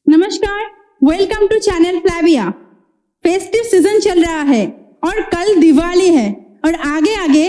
नमस्कार, welcome to channel Flavia. Festive season चल रहा है और कल दिवाली है और आगे आगे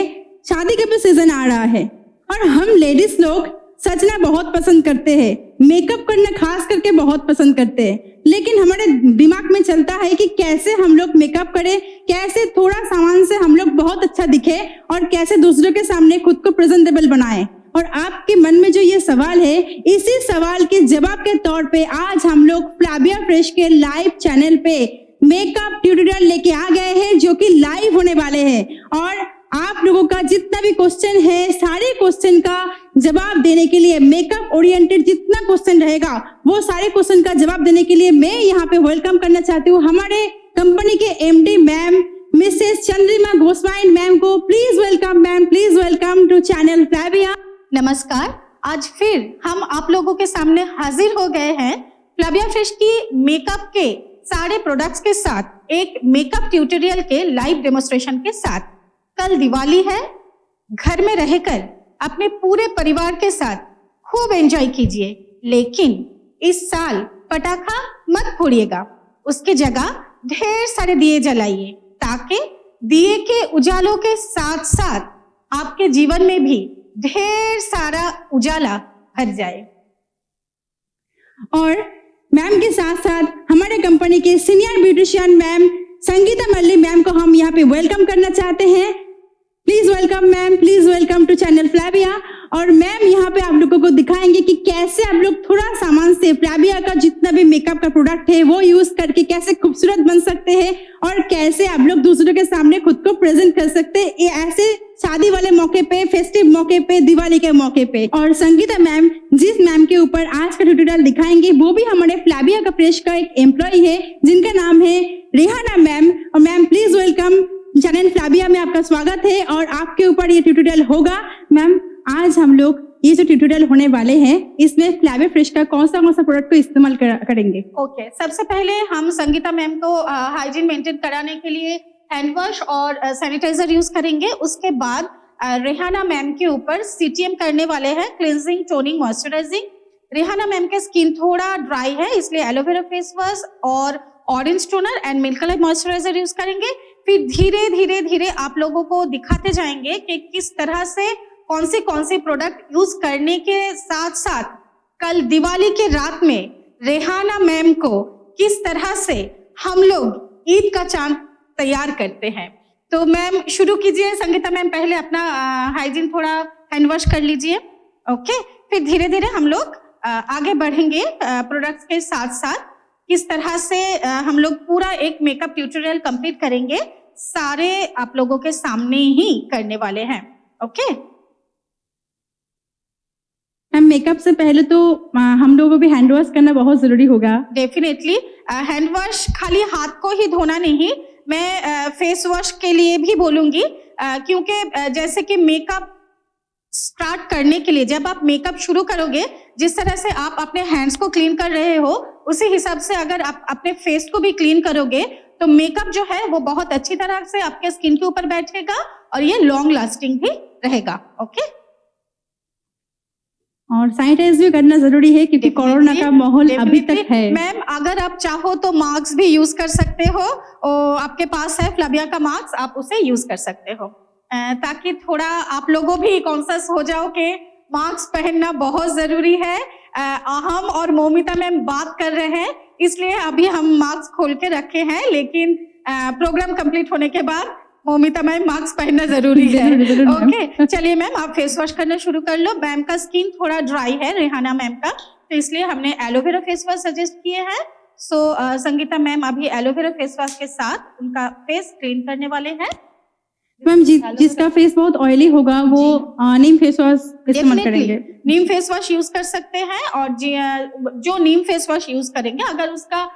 शादी का भी सीजन आ रहा है और हम लेडीज लोग सजना बहुत पसंद करते हैं, मेकअप करना खास करके बहुत पसंद करते हैं, लेकिन हमारे दिमाग में चलता है कि कैसे हम लोग मेकअप करें, कैसे थोड़ा सामान से हम लोग बहुत अच्छा दिखे और कैसे दूसरों के सामने खुद को प्रेजेंटेबल बनाएं। और आपके मन में जो ये सवाल है, इसी सवाल के जवाब के तौर पे आज हम लोग फ्लैविया फ्रेश के लाइव चैनल पे मेकअप ट्यूटोरियल लेके आ गए हैं जो कि लाइव होने वाले हैं। और आप लोगों का जितना भी क्वेश्चन है, सारे क्वेश्चन का जवाब देने के लिए, मेकअप ओरिएंटेड जितना क्वेश्चन रहेगा वो सारे क्वेश्चन का जवाब देने के लिए मैं यहाँ पे वेलकम करना चाहती हूँ हमारे कंपनी के MD ma'am Mrs Chandrima Goswami ma'am को। Please welcome ma'am, please welcome to channel Flavia. नमस्कार, आज फिर हम आप लोगों के सामने हाजिर हो गए हैं फ्लैविया फ्रेश की मेकअप के सारे प्रोडक्ट्स के साथ एक मेकअप ट्यूटोरियल के लाइव डेमोन्स्ट्रेशन के साथ। कल दिवाली है, घर में रहकर अपने पूरे परिवार के साथ खूब एंजॉय कीजिए, लेकिन इस साल पटाखा मत फोड़िएगा, उसकी जगह ढेर सारे दिए जलाइए ताकि दिए के उजालों के साथ साथ आपके जीवन में भी ढेर सारा उजाला भर जाए। और मैम के साथ साथ हमारे कंपनी के senior beautician ma'am Sangeeta Malli ma'am को हम यहाँ पे वेलकम करना चाहते हैं। Please welcome ma'am, please welcome to channel Flavia. और मैम यहाँ पे आप लोगों को दिखाएंगे कि कैसे आप लोग थोड़ा सामान से फ्लैविया का जितना भी मेकअप का प्रोडक्ट है वो यूज करके कैसे खूबसूरत बन सकते हैं और कैसे आप लोग दूसरों के सामने खुद को प्रेजेंट कर सकते हैं, ये ऐसे शादी वाले मौके पे, फेस्टिव मौके पे, दिवाली के मौके पे। और संगीता मैम जिस मैम के ऊपर आज का ट्यूटोरियल दिखाएंगे वो भी हमारे फ्लैविया का फ्रेश का एक एम्प्लॉय है जिनका नाम है रेहाना मैम। और मैम प्लीज वेलकम, चैनल फ्लैविया में आपका स्वागत है और आपके ऊपर ये ट्यूटोरियल होगा। मैम आज हम लोग ये जो ट्यूटोरियल होने वाले हैं इसमें फ्लैविया फ्रेश का कौन सा प्रोडक्ट को इस्तेमाल करेंगे? ओके, सबसे पहले हम संगीता मैम को हाइजीन मेंटेन कराने के लिए हैंड वॉश और सैनिटाइजर यूज करेंगे। उसके बाद रेहाना मैम के ऊपर सीटीएम करने वाले हैं, cleansing, toning, moisturising. Rehana ma'am का स्किन थोड़ा ड्राई है, इसलिए एलोवेरा फेस वॉश और orange toner and milk colour moisturiser use करेंगे। फिर धीरे धीरे धीरे आप लोगों को दिखाते जाएंगे कि किस तरह से कौन से प्रोडक्ट यूज करने के साथ साथ कल दिवाली के रात में रेहाना मैम को किस तरह से हम लोग ईद का चांद तैयार करते हैं। तो मैम शुरू कीजिए। संगीता मैम पहले अपना हाइजीन थोड़ा हैंड वॉश कर लीजिए। ओके, फिर धीरे धीरे हम लोग आगे बढ़ेंगे प्रोडक्ट्स के साथ साथ किस तरह से हम लोग पूरा एक मेकअप ट्यूटोरियल कंप्लीट करेंगे, सारे आप लोगों के सामने ही करने वाले हैं। ओके मैम, मेकअप से पहले तो हम लोगों को भी हैंड वॉश करना बहुत जरूरी होगा। डेफिनेटली हैंड वॉश खाली हाथ को ही धोना नहीं, मैं फेस वॉश के लिए भी बोलूंगी, क्योंकि जैसे कि मेकअप स्टार्ट करने के लिए जब आप मेकअप शुरू करोगे, जिस तरह से आप अपने हैंड्स को क्लीन कर रहे हो उसी हिसाब से अगर आप अपने फेस को भी क्लीन करोगे तो मेकअप जो है वो बहुत अच्छी तरह से आपके स्किन के ऊपर बैठेगा और ये लॉन्ग लास्टिंग भी रहेगा। ओके, और सैनिटाइज भी करना जरूरी है क्योंकि कोरोना का माहौल अभी तक है। मैम अगर आप चाहो तो मास्क भी यूज कर सकते हो, और आपके पास है फ्लैविया का मास्क, आप उसे यूज कर सकते हो ताकि थोड़ा आप लोगों भी कॉन्शियस हो जाओ कि मास्क पहनना बहुत जरूरी है। हम और मोमिता मैम बात कर रहे हैं इसलिए अभी हम मास्क खोल के रखे हैं, लेकिन प्रोग्राम कंप्लीट होने के बाद मोमिता मैम मास्क पहनना जरूरी है। ओके, चलिए मैम आप फेस वॉश करना शुरू कर लो। मैम का स्किन थोड़ा ड्राई है, रेहाना मैम का, तो इसलिए हमने एलोवेरा फेस वॉश सजेस्ट किए हैं। सो संगीता मैम अभी एलोवेरा फेस वॉश के साथ उनका फेस क्लीन करने वाले हैं। मैम जिसका फेस बहुत ऑयली होगा वो नीम फेस वॉश इस्तेमाल करेंगे। नीम फेस वॉश यूज कर सकते हैं, और जो नीम फेस वॉश यूज करेंगे अगर उसका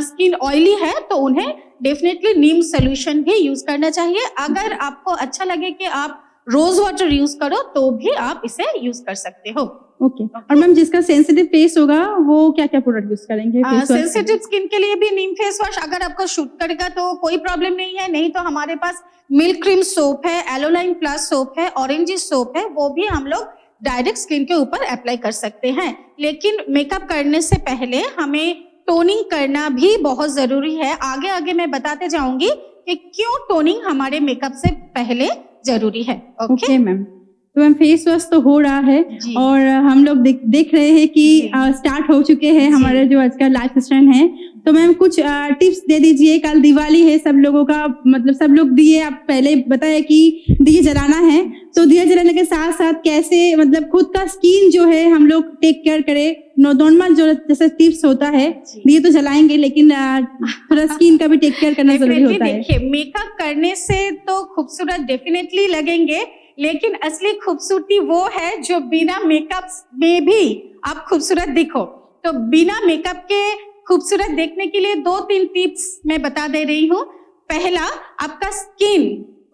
स्किन ऑयली है तो उन्हें डेफिनेटली नीम सोल्यूशन भी यूज करना चाहिए। अगर आपको अच्छा लगे कि आप रोज वाटर यूज करो तो भी आप इसे यूज कर सकते हो। ओके, और मैम जिसका सेंसिटिव फेस होगा वो क्या क्या प्रोडक्ट यूज करेंगे? सेंसिटिव स्किन के लिए भी नीम फेस वॉश अगर आपको शूट करेगा तो कोई प्रॉब्लम नहीं है, नहीं तो हमारे पास मिल्क क्रीम सोप है, एलोलाइन प्लस सोप है, ऑरेंज सोप है, वो भी हम लोग डायरेक्ट स्किन के ऊपर अप्लाई कर सकते हैं। लेकिन मेकअप करने से पहले हमें टोनिंग करना भी बहुत जरूरी है। आगे आगे मैं बताते जाऊंगी कि क्यों टोनिंग हमारे मेकअप से पहले जरूरी है। ओके मैम, तो मैम फेस वॉश तो हो रहा है जी। और हम लोग देख रहे हैं कि स्टार्ट हो चुके हैं जी। हमारे जो आज का लाइफ स्टाइल है। तो मैम कुछ टिप्स दे दीजिए, कल दिवाली है, सब लोगों का मतलब सब लोग दिए, आप पहले बताया कि दिए जलाना है, तो दिए जलाने के साथ साथ कैसे मतलब खुद का स्किन जो है हम लोग टेक केयर करें। नॉर्मल जो जैसे टिप्स होता है, दिए तो जलाएंगे लेकिन थोड़ा स्किन का भी टेक केयर करना जरूरी होता है। देखिए, मेकअप करने से तो खूबसूरत डेफिनेटली लगेंगे, लेकिन असली खूबसूरती वो है जो बिना मेकअप में भी आप खूबसूरत दिखो। तो बिना मेकअप के खूबसूरत देखने के लिए 2-3 टिप्स मैं बता दे रही हूँ। पहला, आपका स्किन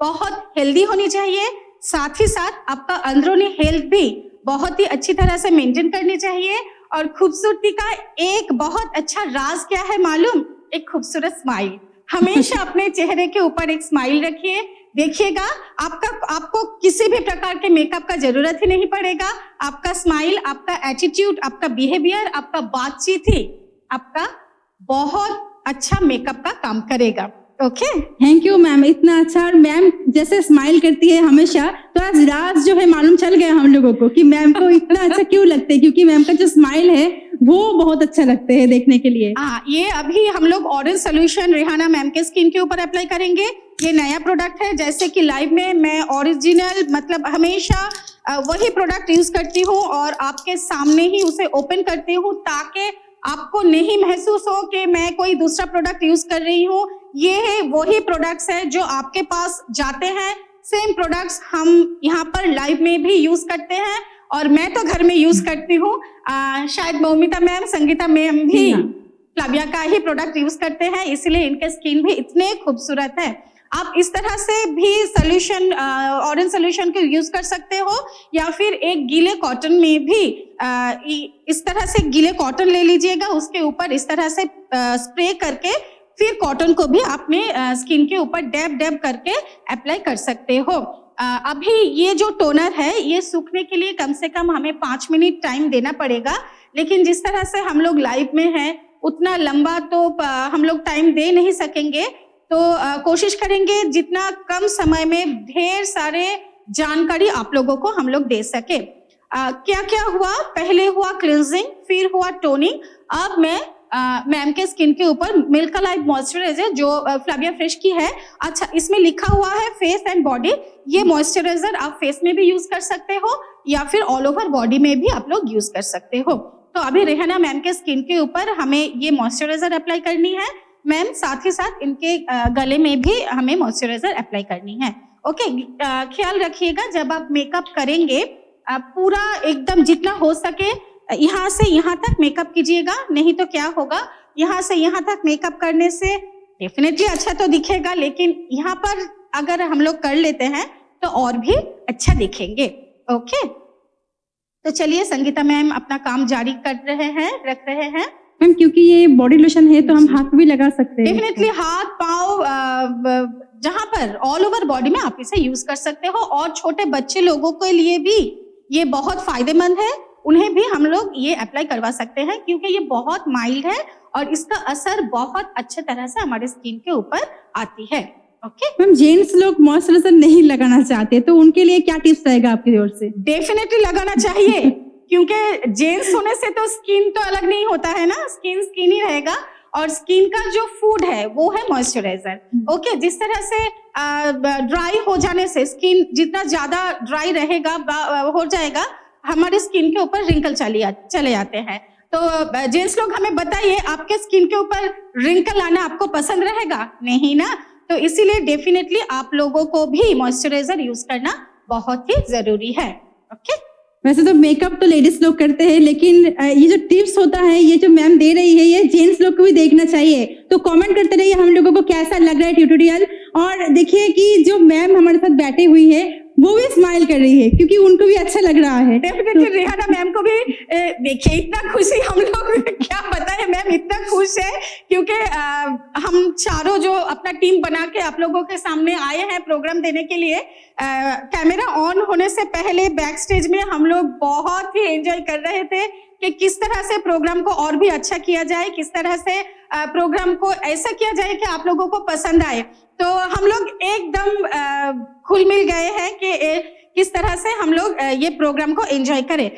बहुत हेल्दी होनी चाहिए, साथ ही साथ आपका अंदरूनी हेल्थ भी बहुत ही अच्छी तरह से मेंटेन करनी चाहिए। और खूबसूरती का एक बहुत अच्छा राज क्या है मालूम? एक खूबसूरत स्माइल। हमेशा अपने चेहरे के ऊपर एक स्माइल रखिए, देखिएगा आपको किसी भी प्रकार के मेकअप का जरूरत ही नहीं पड़ेगा। आपका स्माइल, आपका एटीट्यूड, आपका बिहेवियर, आपका बातचीत ही आपका बहुत अच्छा मेकअप का काम करेगा। ओके, थैंक यू मैम, इतना अच्छा। और मैम जैसे स्माइल करती है हमेशा, तो आज राज जो है मालूम चल गया हम लोगों को कि मैम को इतना अच्छा क्यों लगता है, क्योंकि मैम का जो स्माइल है वो बहुत अच्छा लगते हैं देखने के लिए। हाँ, ये अभी हम लोग ऑरेंज सोल्यूशन रेहाना मैम के स्किन के ऊपर अप्लाई करेंगे। ये नया प्रोडक्ट है, जैसे कि लाइव में मैं ओरिजिनल मतलब हमेशा वही प्रोडक्ट यूज करती हूँ और आपके सामने ही उसे ओपन करती हूँ, ताकि आपको नहीं महसूस हो कि मैं कोई दूसरा प्रोडक्ट यूज कर रही हूँ। ये है वही प्रोडक्ट्स है जो आपके पास जाते हैं, सेम प्रोडक्ट्स हम यहाँ पर लाइव में भी यूज करते हैं और मैं तो घर में यूज करती हूँ। शायद मौमिता मैम, संगीता मैम भी फ्लाविया का ही प्रोडक्ट यूज करते हैं, इसलिए इनके स्किन भी इतने खूबसूरत है। आप इस तरह से भी सोल्यूशन, ऑरेंज सोल्यूशन को यूज कर सकते हो, या फिर एक गीले कॉटन में भी इस तरह से गीले कॉटन ले लीजिएगा, उसके ऊपर इस तरह से स्प्रे करके फिर कॉटन को भी आपने स्किन के ऊपर डैब करके अप्लाई कर सकते हो। अभी ये जो टोनर है ये सूखने के लिए कम से कम हमें 5 मिनट टाइम देना पड़ेगा, लेकिन जिस तरह से हम लोग लाइव में हैं उतना लंबा तो हम लोग टाइम दे नहीं सकेंगे। तो कोशिश करेंगे जितना कम समय में ढेर सारे जानकारी आप लोगों को हम लोग दे सके। क्या क्या हुआ? पहले हुआ क्लींजिंग, फिर हुआ टोनिंग। अब मैं मैम के स्किन के ऊपर मिल्क अलाइव मॉइस्चराइजर जो फ्लाविया फ्रेश की है, अच्छा इसमें लिखा हुआ है फेस एंड बॉडी। ये मॉइस्चराइजर आप फेस में भी यूज कर सकते हो या फिर ऑल ओवर बॉडी में भी आप लोग यूज कर सकते हो। तो अभी रेहाना मैम के स्किन के ऊपर हमें ये मॉइस्चराइजर अप्लाई करनी है मैम, साथ ही साथ इनके गले में भी हमें मॉइस्चराइजर अप्लाई करनी है। ओके, ख्याल रखिएगा जब आप मेकअप करेंगे पूरा एकदम जितना हो सके यहाँ से यहाँ तक मेकअप कीजिएगा, नहीं तो क्या होगा, यहाँ से यहाँ तक मेकअप करने से डेफिनेटली अच्छा तो दिखेगा, लेकिन यहाँ पर अगर हम लोग कर लेते हैं तो और भी अच्छा दिखेंगे। ओके, तो चलिए संगीता मैम अपना काम जारी कर रहे हैं, रख रहे हैं। मैम क्योंकि ये बॉडी लोशन है तो हम हाथ भी लगा सकते हैं। डेफिनेटली हाथ, पाँव, जहाँ पर ऑल ओवर बॉडी में आप इसे यूज कर सकते हो। और छोटे बच्चे लोगों के लिए भी ये बहुत फायदेमंद है, उन्हें भी हम लोग ये अप्लाई करवा सकते हैं क्योंकि ये बहुत माइल्ड है और इसका असर बहुत अच्छे तरह से हमारे स्किन के ऊपर आती है। ओके मैम, जेंट्स लोग मॉइस्चराइजर नहीं लगाना चाहते तो उनके लिए क्या टिप्स रहेगा आपकी ओर से? डेफिनेटली लगाना चाहिए क्योंकि जेंट्स होने से तो स्किन तो अलग नहीं होता है ना, स्किन स्किन ही रहेगा और स्किन का जो फूड है वो है मॉइस्चराइजर। ओके, जिस तरह से ड्राई हो जाने से स्किन जितना ज्यादा ड्राई रहेगा हो जाएगा, हमारे स्किन के ऊपर रिंकल चले आते हैं। तो जेंट्स लोग हमें बताइए, आपके स्किन के ऊपर रिंकल आना आपको पसंद रहेगा? नहीं ना। तो इसीलिए डेफिनेटली आप लोगों को भी मॉइस्चराइजर यूज करना बहुत ही जरूरी है। ओके, वैसे तो मेकअप तो लेडीज लोग करते हैं, लेकिन ये जो टिप्स होता है, ये जो मैम दे रही है, ये जेंट्स लोग को भी देखना चाहिए। तो कमेंट करते रहिए हम लोगों को कैसा लग रहा है ट्यूटोरियल। और देखिए कि जो मैम हमारे साथ बैठी हुई है वो भी स्माइल कर रही है क्योंकि उनको भी अच्छा लग रहा है। डेफिनेटली रेहाना मैम को भी देखिए इतना खुशी, हम लोग क्या बताएं, मैम इतना खुश है क्योंकि हम चारों जो अपना टीम बना के आप लोगों के सामने आए हैं प्रोग्राम देने के लिए। कैमरा ऑन होने से पहले बैक स्टेज में हम लोग बहुत ही एंजॉय कर रहे थे कि किस तरह से प्रोग्राम को और भी अच्छा किया जाए, किस तरह से प्रोग्राम को ऐसा किया जाए कि आप लोगों को पसंद आए। तो हम लोग एकदम खुल मिल गए हैं कि किस तरह से हम लोग ये प्रोग्राम को एंजॉय करें।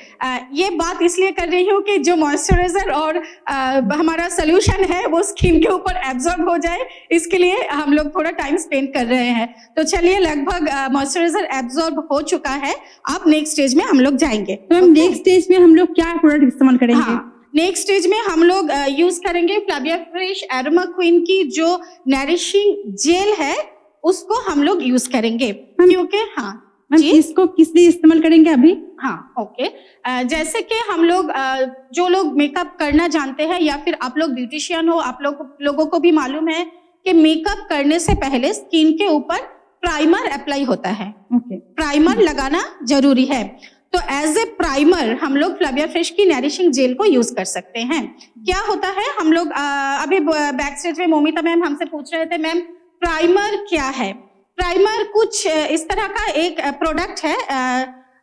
ये बात इसलिए कर रही हूँ कि जो मॉइस्चराइजर और हमारा सोल्यूशन है वो स्किन के ऊपर एब्जॉर्ब हो जाए, इसके लिए हम लोग थोड़ा टाइम स्पेंड कर रहे हैं। तो चलिए, लगभग मॉइस्चराइजर एब्जॉर्ब हो चुका है, अब नेक्स्ट स्टेज में हम लोग जाएंगे। तो हम नेक्स्ट स्टेज में हम लोग क्या प्रोडक्ट इस्तेमाल करेंगे? हाँ, नेक्स्ट स्टेज में हम लोग यूज करेंगे फ्लैविया फ्रेश एरोमा क्वीन की जो नरिशिंग जेल है, उसको हम लोग यूज करेंगे। क्योंकि हम इसको किस लिए इस्तेमाल करेंगे अभी? हाँ, ओके। जैसे कि हम लोग जो लोग मेकअप करना जानते हैं या फिर आप लोग ब्यूटिशियन हो, आप लोगों को भी मालूम है कि मेकअप करने से पहले स्किन के ऊपर प्राइमर अप्लाई होता है। प्राइमर लगाना जरूरी है। तो एज ए प्राइमर हम लोग फ्लैविया फ्रेश की नरिशिंग जेल को यूज कर सकते हैं। क्या होता है, हम लोग अभी बैक स्टेज में मोमिता मैम हमसे पूछ रहे थे, मैम प्राइमर क्या है? प्राइमर कुछ इस तरह का एक प्रोडक्ट है,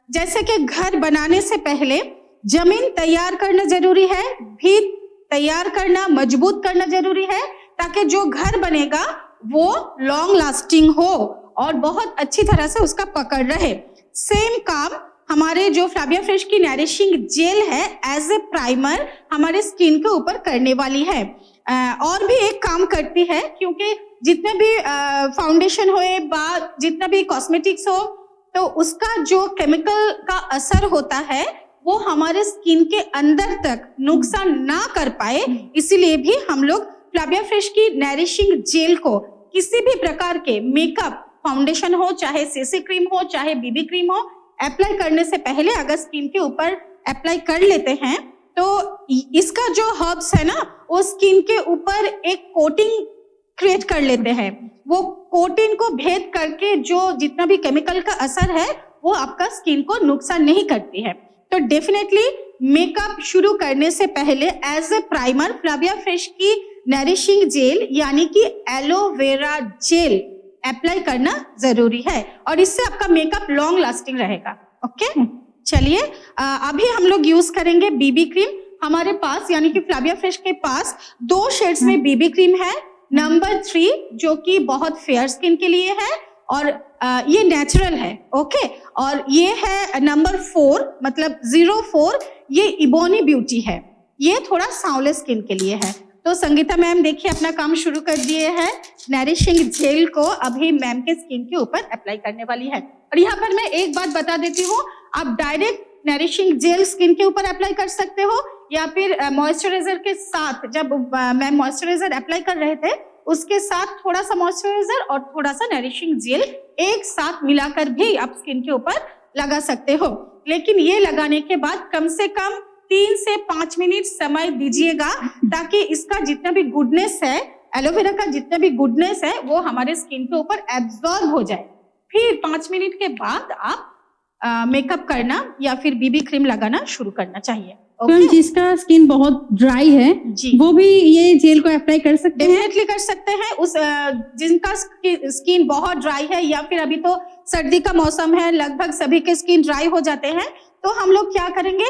जैसे कि घर बनाने से पहले जमीन तैयार करना जरूरी है, भीत तैयार करना, मजबूत करना जरूरी है, ताकि जो घर बनेगा वो लॉन्ग लास्टिंग हो और बहुत अच्छी तरह से उसका पकड़ रहे। सेम काम हमारे जो फ्लैविया फ्रेश की नरिशिंग जेल है एज ए प्राइमर हमारे स्किन के ऊपर करने वाली है। और भी एक काम करती है, क्योंकि जितने भी फाउंडेशन होए बा जितना भी कॉस्मेटिक्स हो, तो उसका जो केमिकल का असर होता है वो हमारे स्किन के अंदर तक नुकसान ना कर पाए, इसीलिए भी हम लोग फ्लैविया फ्रेश की नरिशिंग जेल को किसी भी प्रकार के मेकअप, फाउंडेशन हो, चाहे सीसी क्रीम हो, चाहे बीबी क्रीम हो, अप्लाई करने से पहले अगर स्किन के ऊपर अप्लाई कर लेते हैं तो इसका जो हर्ब्स है ना, वो स्किन के ऊपर एक कोटिंग क्रिएट कर लेते हैं। वो कोटिंग को भेद करके जो जितना भी केमिकल का असर है वो आपका स्किन को नुकसान नहीं करती है। तो डेफिनेटली मेकअप शुरू करने से पहले एज ए प्राइमर फ्लैविया फ्रेश की नरिशिंग जेल यानी कि एलोवेरा जेल अप्लाई करना जरूरी है, और इससे आपका मेकअप लॉन्ग लास्टिंग रहेगा। ओके, चलिए अभी हम लोग यूज करेंगे बीबी क्रीम। हमारे पास यानी कि फ्लैविया फ्रेश के पास 2 शेड्स में बीबी क्रीम है। नंबर 3 जो कि बहुत फेयर स्किन के लिए है और ये नेचुरल है। ओके, और ये है नंबर 4 मतलब 04, ये इबोनी ब्यूटी है, ये थोड़ा सांवले स्किन के लिए है। तो संगीता मैम देखिए अपना काम शुरू कर दिए हैं, नरिशिंग जेल को अभी मैम के स्किन के ऊपर अप्लाई करने वाली है। और यहाँ पर मैं एक बात बता देती हूँ, आप डायरेक्ट नरिशिंग जेल स्किन के ऊपर अप्लाई कर सकते हो या फिर मॉइस्चराइजर के साथ, जब मैम मॉइस्चराइजर अप्लाई कर रहे थे उसके साथ थोड़ा सा मॉइस्चराइजर और थोड़ा सा नरिशिंग जेल एक साथ मिलाकर भी आप स्किन के ऊपर लगा सकते हो। लेकिन ये लगाने के बाद कम से कम 3 से 5 मिनट समय दीजिएगा, ताकि इसका जितना भी गुडनेस है, एलोवेरा का जितना भी गुडनेस है वो हमारे स्किन के ऊपर एब्जॉर्ब हो जाए। फिर 5 मिनट के बाद आप मेकअप करना या फिर बीबी क्रीम लगाना शुरू करना चाहिए। तो जिसका स्किन बहुत ड्राई है वो भी ये जेल को अप्लाई कर सकते हैं? डेफिनेटली कर सकते हैं। उस जिनका स्किन बहुत ड्राई है या फिर अभी तो सर्दी का मौसम है, लगभग सभी के स्किन ड्राई हो जाते हैं, तो हम लोग क्या करेंगे,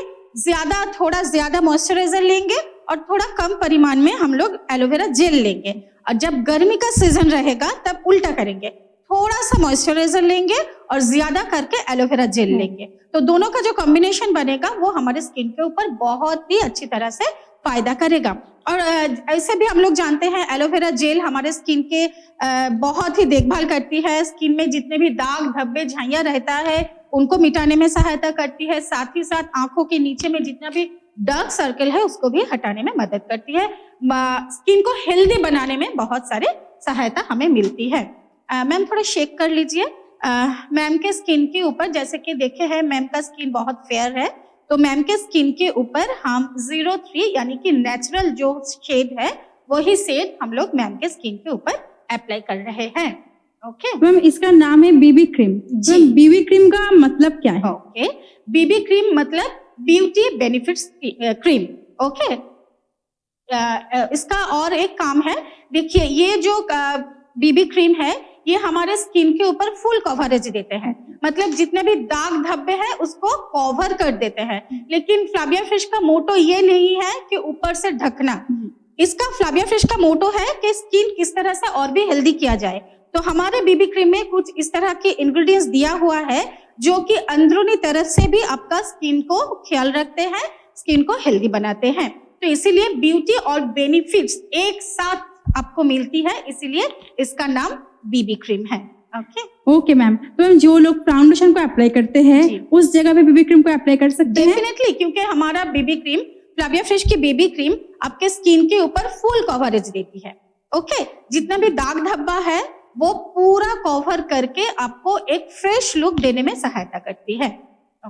थोड़ा ज्यादा मॉइस्चराइजर लेंगे और थोड़ा कम परिमाण में हम लोग एलोवेरा जेल लेंगे। और जब गर्मी का सीजन रहेगा तब उल्टा करेंगे, थोड़ा सा मॉइस्चराइजर लेंगे और ज्यादा करके एलोवेरा जेल लेंगे। तो दोनों का जो कॉम्बिनेशन बनेगा वो हमारे स्किन के ऊपर बहुत ही अच्छी तरह से फायदा करेगा। और ऐसे भी हम लोग जानते हैं एलोवेरा जेल हमारे स्किन के बहुत ही देखभाल करती है। स्किन में जितने भी दाग धब्बे झाइयां रहता है उनको मिटाने में सहायता करती है, साथ ही साथ आंखों के नीचे में जितना भी डार्क सर्कल है उसको भी हटाने में मदद करती है। स्किन को हेल्दी बनाने में बहुत सारे सहायता हमें मिलती है। मैम थोड़ा शेक कर लीजिए। मैम के स्किन के ऊपर जैसे कि देखे हैं मैम का स्किन बहुत फेयर है, तो मैम के स्किन के ऊपर हम 03 यानी कि नेचुरल जो शेड है वही शेड हम लोग मैम के स्किन के ऊपर अप्लाई कर रहे हैं। ओके मैम, इसका नाम है बीबी क्रीम। बीबी क्रीम का मतलब क्या है? ओके, बीबी क्रीम मतलब ब्यूटी बेनिफिट्स क्रीम। ओके, इसका और एक काम है, देखिए ये जो बीबी क्रीम है ये हमारे स्किन के ऊपर फुल कवरेज देते हैं, मतलब जितने भी दाग धब्बे हैं उसको कवर कर देते हैं। लेकिन फ्लाविया फिश का मोटो ये नहीं है कि ऊपर से ढकना, इसका फ्लाविया फिश का मोटो है कि स्किन किस तरह से और भी हेल्दी किया जाए। तो हमारे बीबी क्रीम में कुछ इस तरह के इंग्रेडिएंट्स दिया हुआ है जो कि अंदरूनी तरफ से भी आपका स्किन को ख्याल रखते हैं, स्किन को हेल्दी बनाते हैं। तो इसीलिए ब्यूटी और बेनिफिट्स एक साथ आपको मिलती है, इसीलिए इसका नाम बीबी क्रीम है। ओके मैम, तो मैम जो लोग फाउंडेशन को अप्लाई करते हैं उस जगह पे बीबी क्रीम को अप्लाई कर सकते हैं? डेफिनेटली, क्योंकि हमारा बीबी क्रीम, फ्लाविया फिश की बेबी क्रीम आपके स्किन के ऊपर फुल कवरेज देती है। ओके, जितना भी दाग धब्बा है वो पूरा कवर करके आपको एक फ्रेश लुक देने में सहायता करती है।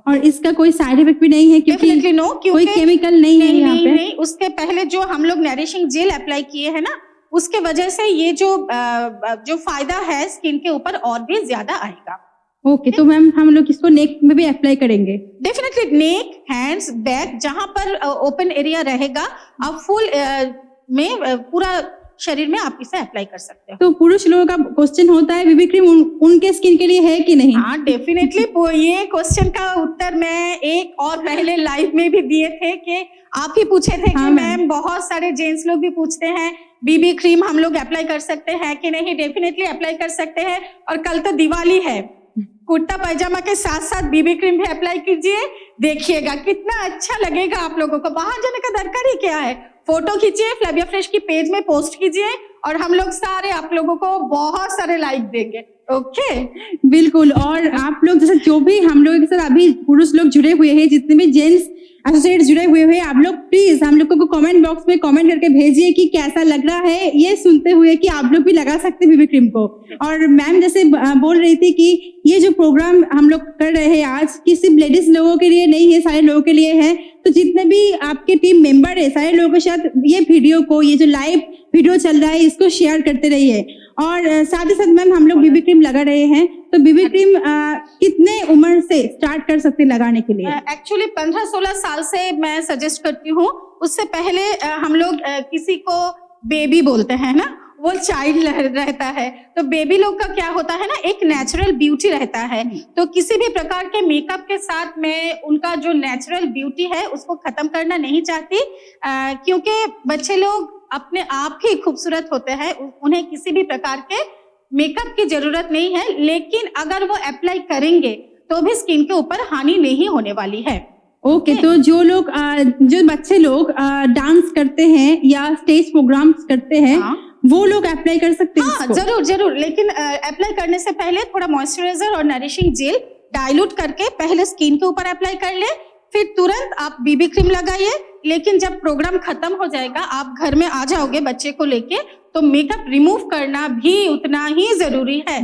और इसका कोई साइड इफेक्ट भी नहीं है? डेफिनेटली नो, कोई केमिकल नहीं है यहाँ पे? नहीं, उसके पहले जो हम लोग नरिशिंग जेल अप्लाई किए हैं ना, उसके वजह से ये जो फायदा है स्किन के ऊपर और भी ज्यादा आएगा। ओके, तो मैम हम लोग इसको नेक में भी अप्लाई करेंगे? डेफिनेटली, नेक, हैंड्स, बैक, जहां पर ओपन एरिया रहेगा आप फुल में पूरा शरीर में आप इसे अप्लाई कर सकते हो। तो पुरुष लोगों का क्वेश्चन होता है बीबी क्रीम उनके स्किन के लिए है कि नहीं? हाँ, डेफिनेटली, ये क्वेश्चन का उत्तर मैं एक और पहले लाइव में भी दिए थे कि आप ही पूछे थे कि मैम बहुत सारे जेंट्स लोग भी पूछते हैं बीबी क्रीम हम लोग अप्लाई कर सकते हैं कि नहीं। डेफिनेटली अप्लाई कर सकते हैं, और कल तो दिवाली है, कुर्ता पैजामा के साथ साथ बीबी क्रीम भी अप्लाई कीजिए, देखिएगा कितना अच्छा लगेगा आप लोगों को। बाहर जाने का दरकार ही क्या है, फोटो खींचिए, फ्लाविया फ्रेश की पेज में पोस्ट कीजिए और हम लोग सारे आप लोगों को बहुत सारे लाइक देंगे। ओके, बिल्कुल। और आप लोग जैसे जो भी हम लोग के साथ अभी पुरुष लोग जुड़े हुए हैं, जितने भी जेंट्स एसोसिएट जुड़े हुए हैं, आप लोग प्लीज हम लोग को कमेंट बॉक्स में कमेंट करके भेजिए कि कैसा लग रहा है, ये सुनते हुए कि आप लोग भी लगा सकते हैं बीबी क्रीम को। और मैम जैसे बोल रही थी कि ये जो प्रोग्राम हम लोग कर रहे हैं आज, कि सिर्फ लेडीज लोगों के लिए नहीं है, सारे लोगों के लिए है। तो जितने भी आपके टीम मेंबर है, सारे लोगों के साथ ये वीडियो को, ये जो लाइव वीडियो चल रहा है, इसको शेयर करते रहिए। और साथ ही साथ मैम हम लोग बीबी क्रीम लगा रहे हैं, तो बीबी क्रीम कितने उम्र से स्टार्ट कर सकते हैं लगाने के लिए? एक्चुअली 15-16 साल से मैं सजेस्ट करती हूँ। उससे पहले हम लोग किसी को बेबी बोलते हैं ना, वो चाइल्ड रहता है, तो बेबी लोग का क्या होता है ना, एक नेचुरल ब्यूटी रहता है। तो किसी भी प्रकार के मेकअप के साथ में उनका जो नेचुरल ब्यूटी है उसको खत्म करना नहीं चाहती, क्योंकि बच्चे लोग अपने आप ही खूबसूरत होते हैं, उन्हें किसी भी प्रकार के मेकअप की जरूरत नहीं है। लेकिन अगर वो अप्लाई करेंगे तो भी स्किन के ऊपर हानि नहीं होने वाली है। ओके, तो जो लोग जो बच्चे लोग डांस करते हैं या स्टेज प्रोग्राम्स करते हैं, वो लोग अप्लाई कर सकते हैं? हाँ, जरूर जरूर, लेकिन अप्लाई करने से पहले थोड़ा मॉइस्चराइजर और नरिशिंग जेल डाइल्यूट करके पहले स्किन के ऊपर अप्लाई कर ले, फिर तुरंत आप बीबी क्रीम लगाइए। लेकिन जब प्रोग्राम खत्म हो जाएगा, आप घर में आ जाओगे बच्चे को लेके, तो मेकअप रिमूव करना भी उतना ही जरूरी है।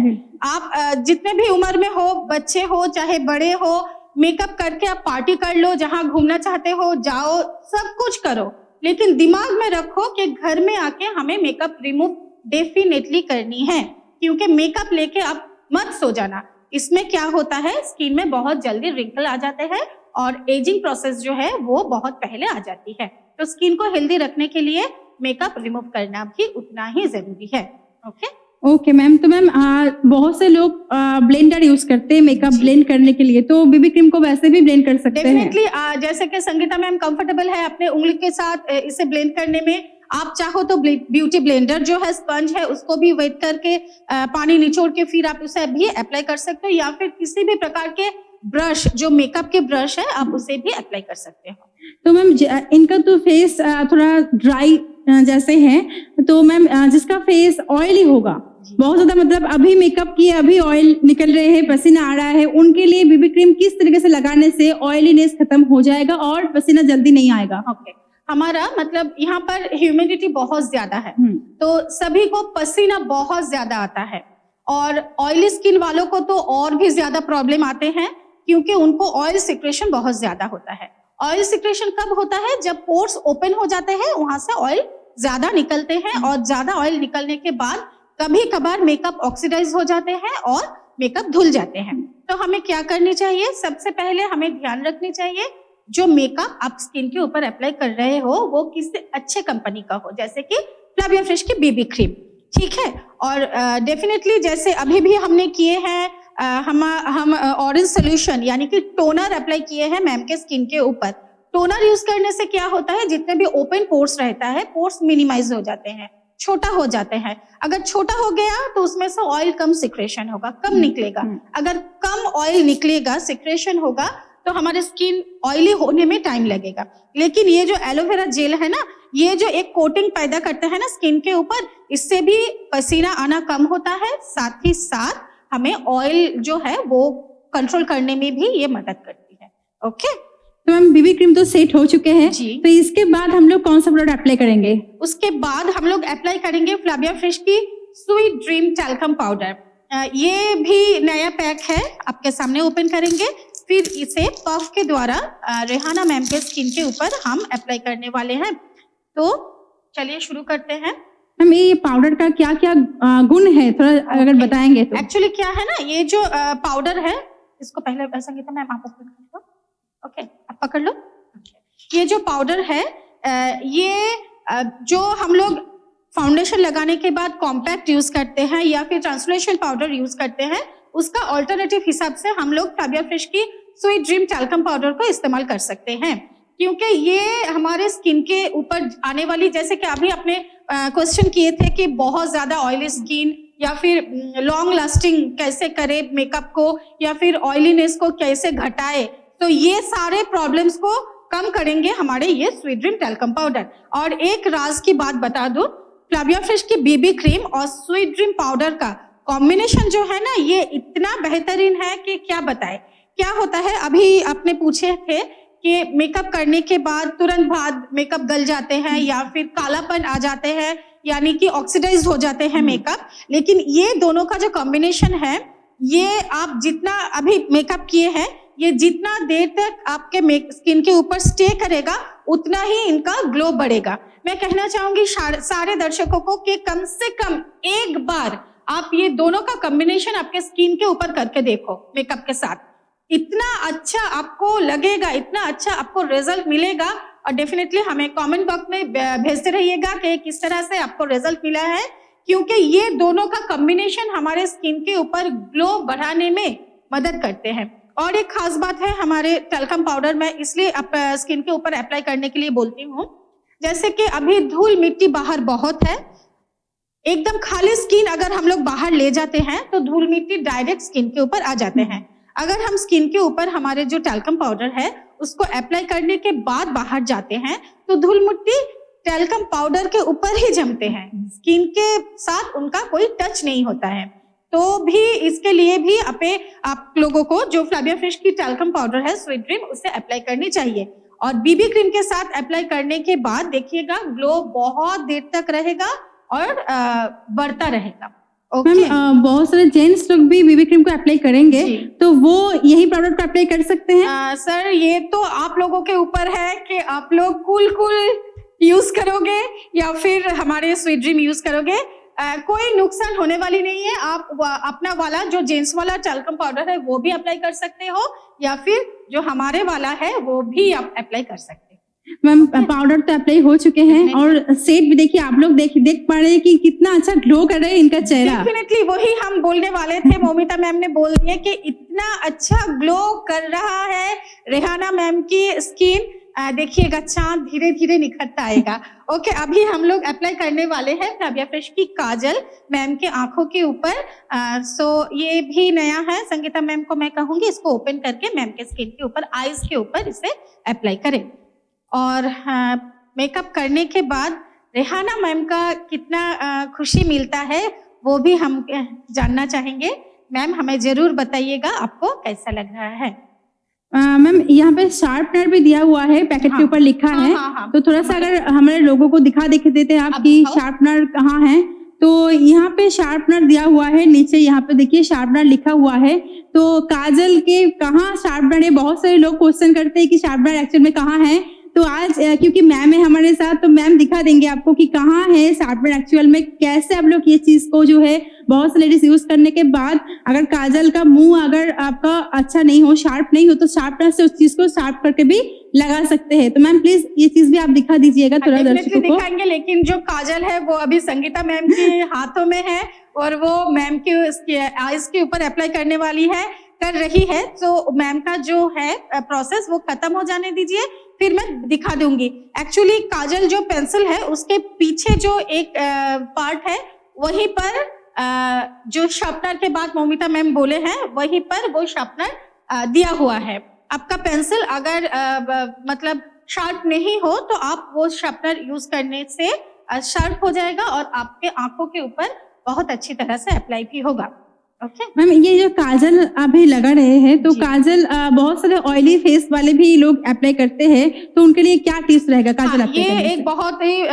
आप जितने भी उम्र में हो, बच्चे हो चाहे बड़े हो, मेकअप करके आप पार्टी कर लो, जहां घूमना चाहते हो जाओ, सब कुछ करो, लेकिन दिमाग में रखो कि घर में आके हमें मेकअप रिमूव डेफिनेटली करनी है। क्योंकि मेकअप लेके आप मत सो जाना, इसमें क्या होता है, स्किन में बहुत जल्दी रिंकल आ जाते हैं और एजिंग प्रोसेस जो है वो बहुत पहले आ जाती है। तो स्किन को हेल्दी रखने के लिए मेकअप रिमूव करना भी उतना ही जरूरी है। ओके मैम, तो मैम बहुत से लोग ब्लेंडर यूज करते हैं मेकअप ब्लेंड करने के लिए, तो बीबी क्रीम को वैसे भी ब्लेंड कर सकते हैं? डेफिनेटली, जैसे कि संगीता मैम कंफर्टेबल है अपने उंगली के साथ इसे ब्लेंड करने में, आप चाहो तो ब्यूटी ब्लेंडर जो है, स्पंज है, उसको भी वेट करके पानी निचोड़ के फिर आप उसे भी अप्लाई कर सकते हो, या फिर किसी भी प्रकार के ब्रश, जो मेकअप के ब्रश है, आप उसे भी अप्लाई कर सकते हो। तो मैम इनका तो फेस थोड़ा ड्राई जैसे है, तो मैम जिसका फेस ऑयली होगा बहुत ज्यादा, मतलब अभी मेकअप किए अभी ऑयल निकल रहे हैं, पसीना आ रहा है, उनके लिए बीबी क्रीम किस तरीके से लगाने से ऑयलीनेस खत्म हो जाएगा और पसीना जल्दी नहीं आएगा? हमारा मतलब यहाँ पर ह्यूमिडिटी बहुत ज्यादा है, तो सभी को पसीना बहुत ज्यादा आता है, और ऑयली स्किन वालों को तो और भी ज्यादा प्रॉब्लम आते हैं, क्योंकि उनको ऑयल सिक्रेशन बहुत ज्यादा होता है। ऑयल सिक्रेशन कब होता है? जब पोर्स ओपन हो जाते हैं, वहां से ऑयल ज्यादा निकलते हैं, और ज्यादा ऑयल निकलने के बाद कभी कभार मेकअप ऑक्सीडाइज हो जाते हैं और मेकअप धुल जाते हैं। तो हमें क्या करनी चाहिए? सबसे पहले हमें ध्यान रखनी चाहिए जो मेकअप आप स्किन के ऊपर अप्लाई कर रहे हो वो किसी अच्छे कंपनी का हो, जैसे कि फ्लाविया फ्रेश की बीबी क्रीम। ठीक है। और डेफिनेटली जैसे अभी भी हमने किए हैं, हम ऑरेंज सोल्यूशन यानी कि टोनर अप्लाई किए हैं मैम के स्किन के ऊपर। टोनर यूज करने से क्या होता है, जितने भी ओपन पोर्स रहता है, पोर्स मिनिमाइज हो जाते हैं, छोटा हो जाते हैं। अगर छोटा हो गया तो उसमें से ऑयल कम सिक्रेशन होगा, कम निकलेगा। अगर कम ऑयल निकलेगा, सिक्रेशन होगा, तो हमारे स्किन ऑयली होने में टाइम लगेगा। लेकिन ये जो एलोवेरा जेल है ना, ये जो एक कोटिंग पैदा करता है ना स्किन के ऊपर, इससे भी पसीना आना कम होता है, साथ ही साथ हमें ऑयल जो है वो कंट्रोल करने में भी ये मदद करती है। ओके, तो मैम बीबी क्रीम तो सेट हो चुके हैं जी। तो इसके बाद हम लोग कौन सा प्रोडक्ट अप्लाई करेंगे? उसके बाद हम लोग अप्लाई करेंगे फ्लैविया फ्रेश की स्वीट ड्रीम टैल्कम पाउडर। ये भी नया पैक है, आपके सामने ओपन करेंगे। फिर इसे पफ के द्वारा रेहाना मैम के स्किन के ऊपर हम अप्लाई करने वाले हैं। तो चलिए शुरू करते हैं। मैम ये पाउडर का क्या क्या गुण है, थोड़ा अगर बताएंगे तो। एक्चुअली क्या है ना, ये जो पाउडर है, इसको पहले संगीता मैम आप ओपन कर लो। ओके, आप पकड़ लो। ये जो पाउडर है, ये जो हम लोग फाउंडेशन लगाने के बाद कॉम्पैक्ट यूज करते हैं या फिर ट्रांसलेशन पाउडर यूज करते हैं, उसका ऑल्टरनेटिव हिसाब से हम लोग फ्लैविया फ्रेश की स्वीट ड्रीम टैल्कम पाउडर को इस्तेमाल कर सकते हैं। क्योंकि ये हमारे स्किन के ऊपर आने वाली, जैसे कि अभी आपने क्वेश्चन किए थे कि बहुत ज्यादा ऑयली स्किन या फिर लॉन्ग लास्टिंग कैसे करे मेकअप को, या फिर ऑयलीनेस को कैसे घटाए, तो ये सारे प्रॉब्लम्स को कम करेंगे हमारे ये स्वीट ड्रीम टैल्कम पाउडर। और एक राज की बात बता दूं, फ्लैविया फ्रेश की बीबी क्रीम और स्वीट ड्रीम पाउडर का कॉम्बिनेशन जो है ना, ये इतना बेहतरीन है कि क्या बताए। क्या होता है, अभी आपने पूछे थे कि मेकअप करने के बाद तुरंत बाद मेकअप गल जाते हैं या फिर कालापन आ जाते हैं, यानी कि ऑक्सीडाइज हो जाते हैं मेकअप। लेकिन ये दोनों का जो कॉम्बिनेशन है, ये आप जितना अभी मेकअप किए हैं, ये जितना देर तक आपके स्किन के ऊपर स्टे करेगा, उतना ही इनका ग्लो बढ़ेगा। मैं कहना चाहूंगी सारे दर्शकों को कि कम से कम एक बार आप ये दोनों का कॉम्बिनेशन आपके स्किन के ऊपर करके देखो मेकअप के साथ। इतना अच्छा आपको लगेगा, इतना अच्छा आपको रिजल्ट मिलेगा। और डेफिनेटली हमें कमेंट बॉक्स में भेजते रहिएगा कि किस तरह से आपको रिजल्ट मिला है, क्योंकि ये दोनों का कॉम्बिनेशन हमारे स्किन के ऊपर ग्लो बढ़ाने में मदद करते हैं। और एक खास बात है, हमारे टैल्कम पाउडर मैं इसलिए स्किन के ऊपर अप्लाई करने के लिए बोलती हूँ, जैसे कि अभी धूल मिट्टी बाहर बहुत है, एकदम खाली स्किन अगर हम लोग बाहर ले जाते हैं तो धूल मिट्टी डायरेक्ट स्किन के ऊपर आ जाते हैं। अगर हम स्किन के ऊपर हमारे जो टैल्कम पाउडर है उसको अप्लाई करने के बाद बाहर जाते हैं तो धूल मिट्टी टैल्कम पाउडर के ऊपर ही जमते हैं, स्किन के साथ उनका कोई टच नहीं होता है। तो भी इसके लिए भी आप लोगों को जो फ्लैविया फ्रेश की टैल्कम पाउडर है स्वीट ड्रीम, उसे अप्लाई करनी चाहिए। और बीबी क्रीम के साथ अप्लाई करने के बाद देखिएगा ग्लो बहुत देर तक रहेगा और बढ़ता रहेगा। मैम बहुत सारे जेंट्स लोग भी बीबी क्रीम को अप्लाई करेंगे, तो वो यही प्रोडक्ट को अप्लाई कर सकते हैं? सर ये तो आप लोगों के ऊपर है कि आप लोग कूल यूज करोगे या फिर हमारे स्वीट ड्रीम यूज करोगे। कोई नुकसान होने वाली नहीं है। आप अपना वाला जो जेंट्स वाला टैल्कम पाउडर है वो भी अप्लाई कर सकते हो, या फिर जो हमारे वाला है वो भी आप अप्लाई कर सकते हो। मैम पाउडर तो अप्लाई हो चुके हैं और सेट भी देखिए, आप लोग देख पा रहे हैं कि कितना अच्छा ग्लो कर रहा है इनका चेहरा। डेफिनेटली वही हम बोलने वाले थे, मोमिता मैम ने बोल दिया कि इतना अच्छा ग्लो कर रहा है रेहाना मैम की स्किन। देखिएगा चांद धीरे धीरे निखरता आएगा। ओके, अभी हम लोग अप्लाई करने वाले हैं फ्लैविया फ्रेश की काजल मैम के आंखों के ऊपर। सो ये भी नया है, संगीता मैम को मैं कहूंगी इसको ओपन करके मैम के स्किन के ऊपर, आईज के ऊपर इसे अप्लाई करें। और मेकअप करने के बाद रेहाना मैम का कितना खुशी मिलता है वो भी हम जानना चाहेंगे। मैम हमें जरूर बताइएगा आपको कैसा लग रहा है। मैम यहाँ पे शार्पनर भी दिया हुआ है, पैकेट के ऊपर लिखा है। तो थोड़ा सा अगर हमारे लोगों को दिखा देते आप कि शार्पनर कहाँ है, तो यहाँ पे शार्पनर दिया हुआ है, नीचे यहाँ पे देखिए शार्पनर लिखा हुआ है। तो काजल के कहाँ शार्पनर है, बहुत सारे लोग क्वेश्चन करते हैं कि शार्पनर एक्चुअल में कहाँ है। तो आज क्योंकि मैम है हमारे साथ, तो मैम दिखा देंगे आपको कि कहाँ है शार्पनर एक्चुअल में, कैसे आप लोग ये चीज को जो है बहुत से लेडीज यूज करने के बाद अगर काजल का मुंह अगर आपका अच्छा नहीं हो, शार्प नहीं हो, तो शार्पनर से उस चीज को शार्प करके भी लगा सकते हैं। तो मैम प्लीज ये चीज भी आप दिखा दीजिएगा थोड़ा दर्शकों को। दिखाएंगे, लेकिन जो काजल है वो अभी संगीता मैम के हाथों में है और वो मैम के आईज के ऊपर अप्लाई करने वाली है, कर रही है। तो मैम का जो है प्रोसेस वो खत्म हो जाने दीजिए, फिर मैं दिखा दूंगी। एक्चुअली काजल जो पेंसिल है उसके पीछे जो एक पार्ट है वहीं पर जो शार्पनर के बाद मौमिता मैम बोले हैं वहीं पर वो शार्पनर दिया हुआ है। आपका पेंसिल अगर मतलब शार्प नहीं हो तो आप वो शार्पनर यूज करने से शार्प हो जाएगा और आपके आंखों के ऊपर बहुत अच्छी तरह से अप्लाई भी होगा। ओके मैम, ये जो काजल अभी लगा रहे हैं, तो काजल बहुत सारे ऑयली फेस वाले भी लोग अप्लाई करते हैं, तो उनके लिए क्या टिप्स रहेगा काजल अप्लाई करने से? ये एक बहुत ही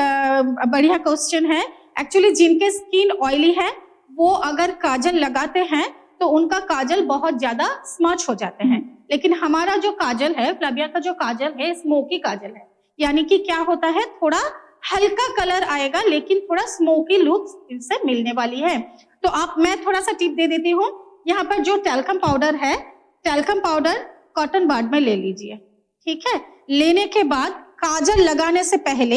बढ़िया क्वेश्चन है। एक्चुअली जिनके स्किन ऑयली है वो अगर काजल लगाते हैं तो उनका काजल बहुत ज्यादा स्मच हो जाते हैं, लेकिन हमारा जो काजल है, फ्लाविया का जो काजल है, स्मोकी काजल है। यानी कि क्या होता है, थोड़ा हल्का कलर आएगा लेकिन थोड़ा स्मोकी लुक इनसे मिलने वाली है। तो मैं थोड़ा सा टिप दे देती हूँ। यहाँ पर जो टैल्कम पाउडर है, टैल्कम पाउडर कॉटन बड में ले लीजिए, ठीक है। लेने के बाद काजल लगाने से पहले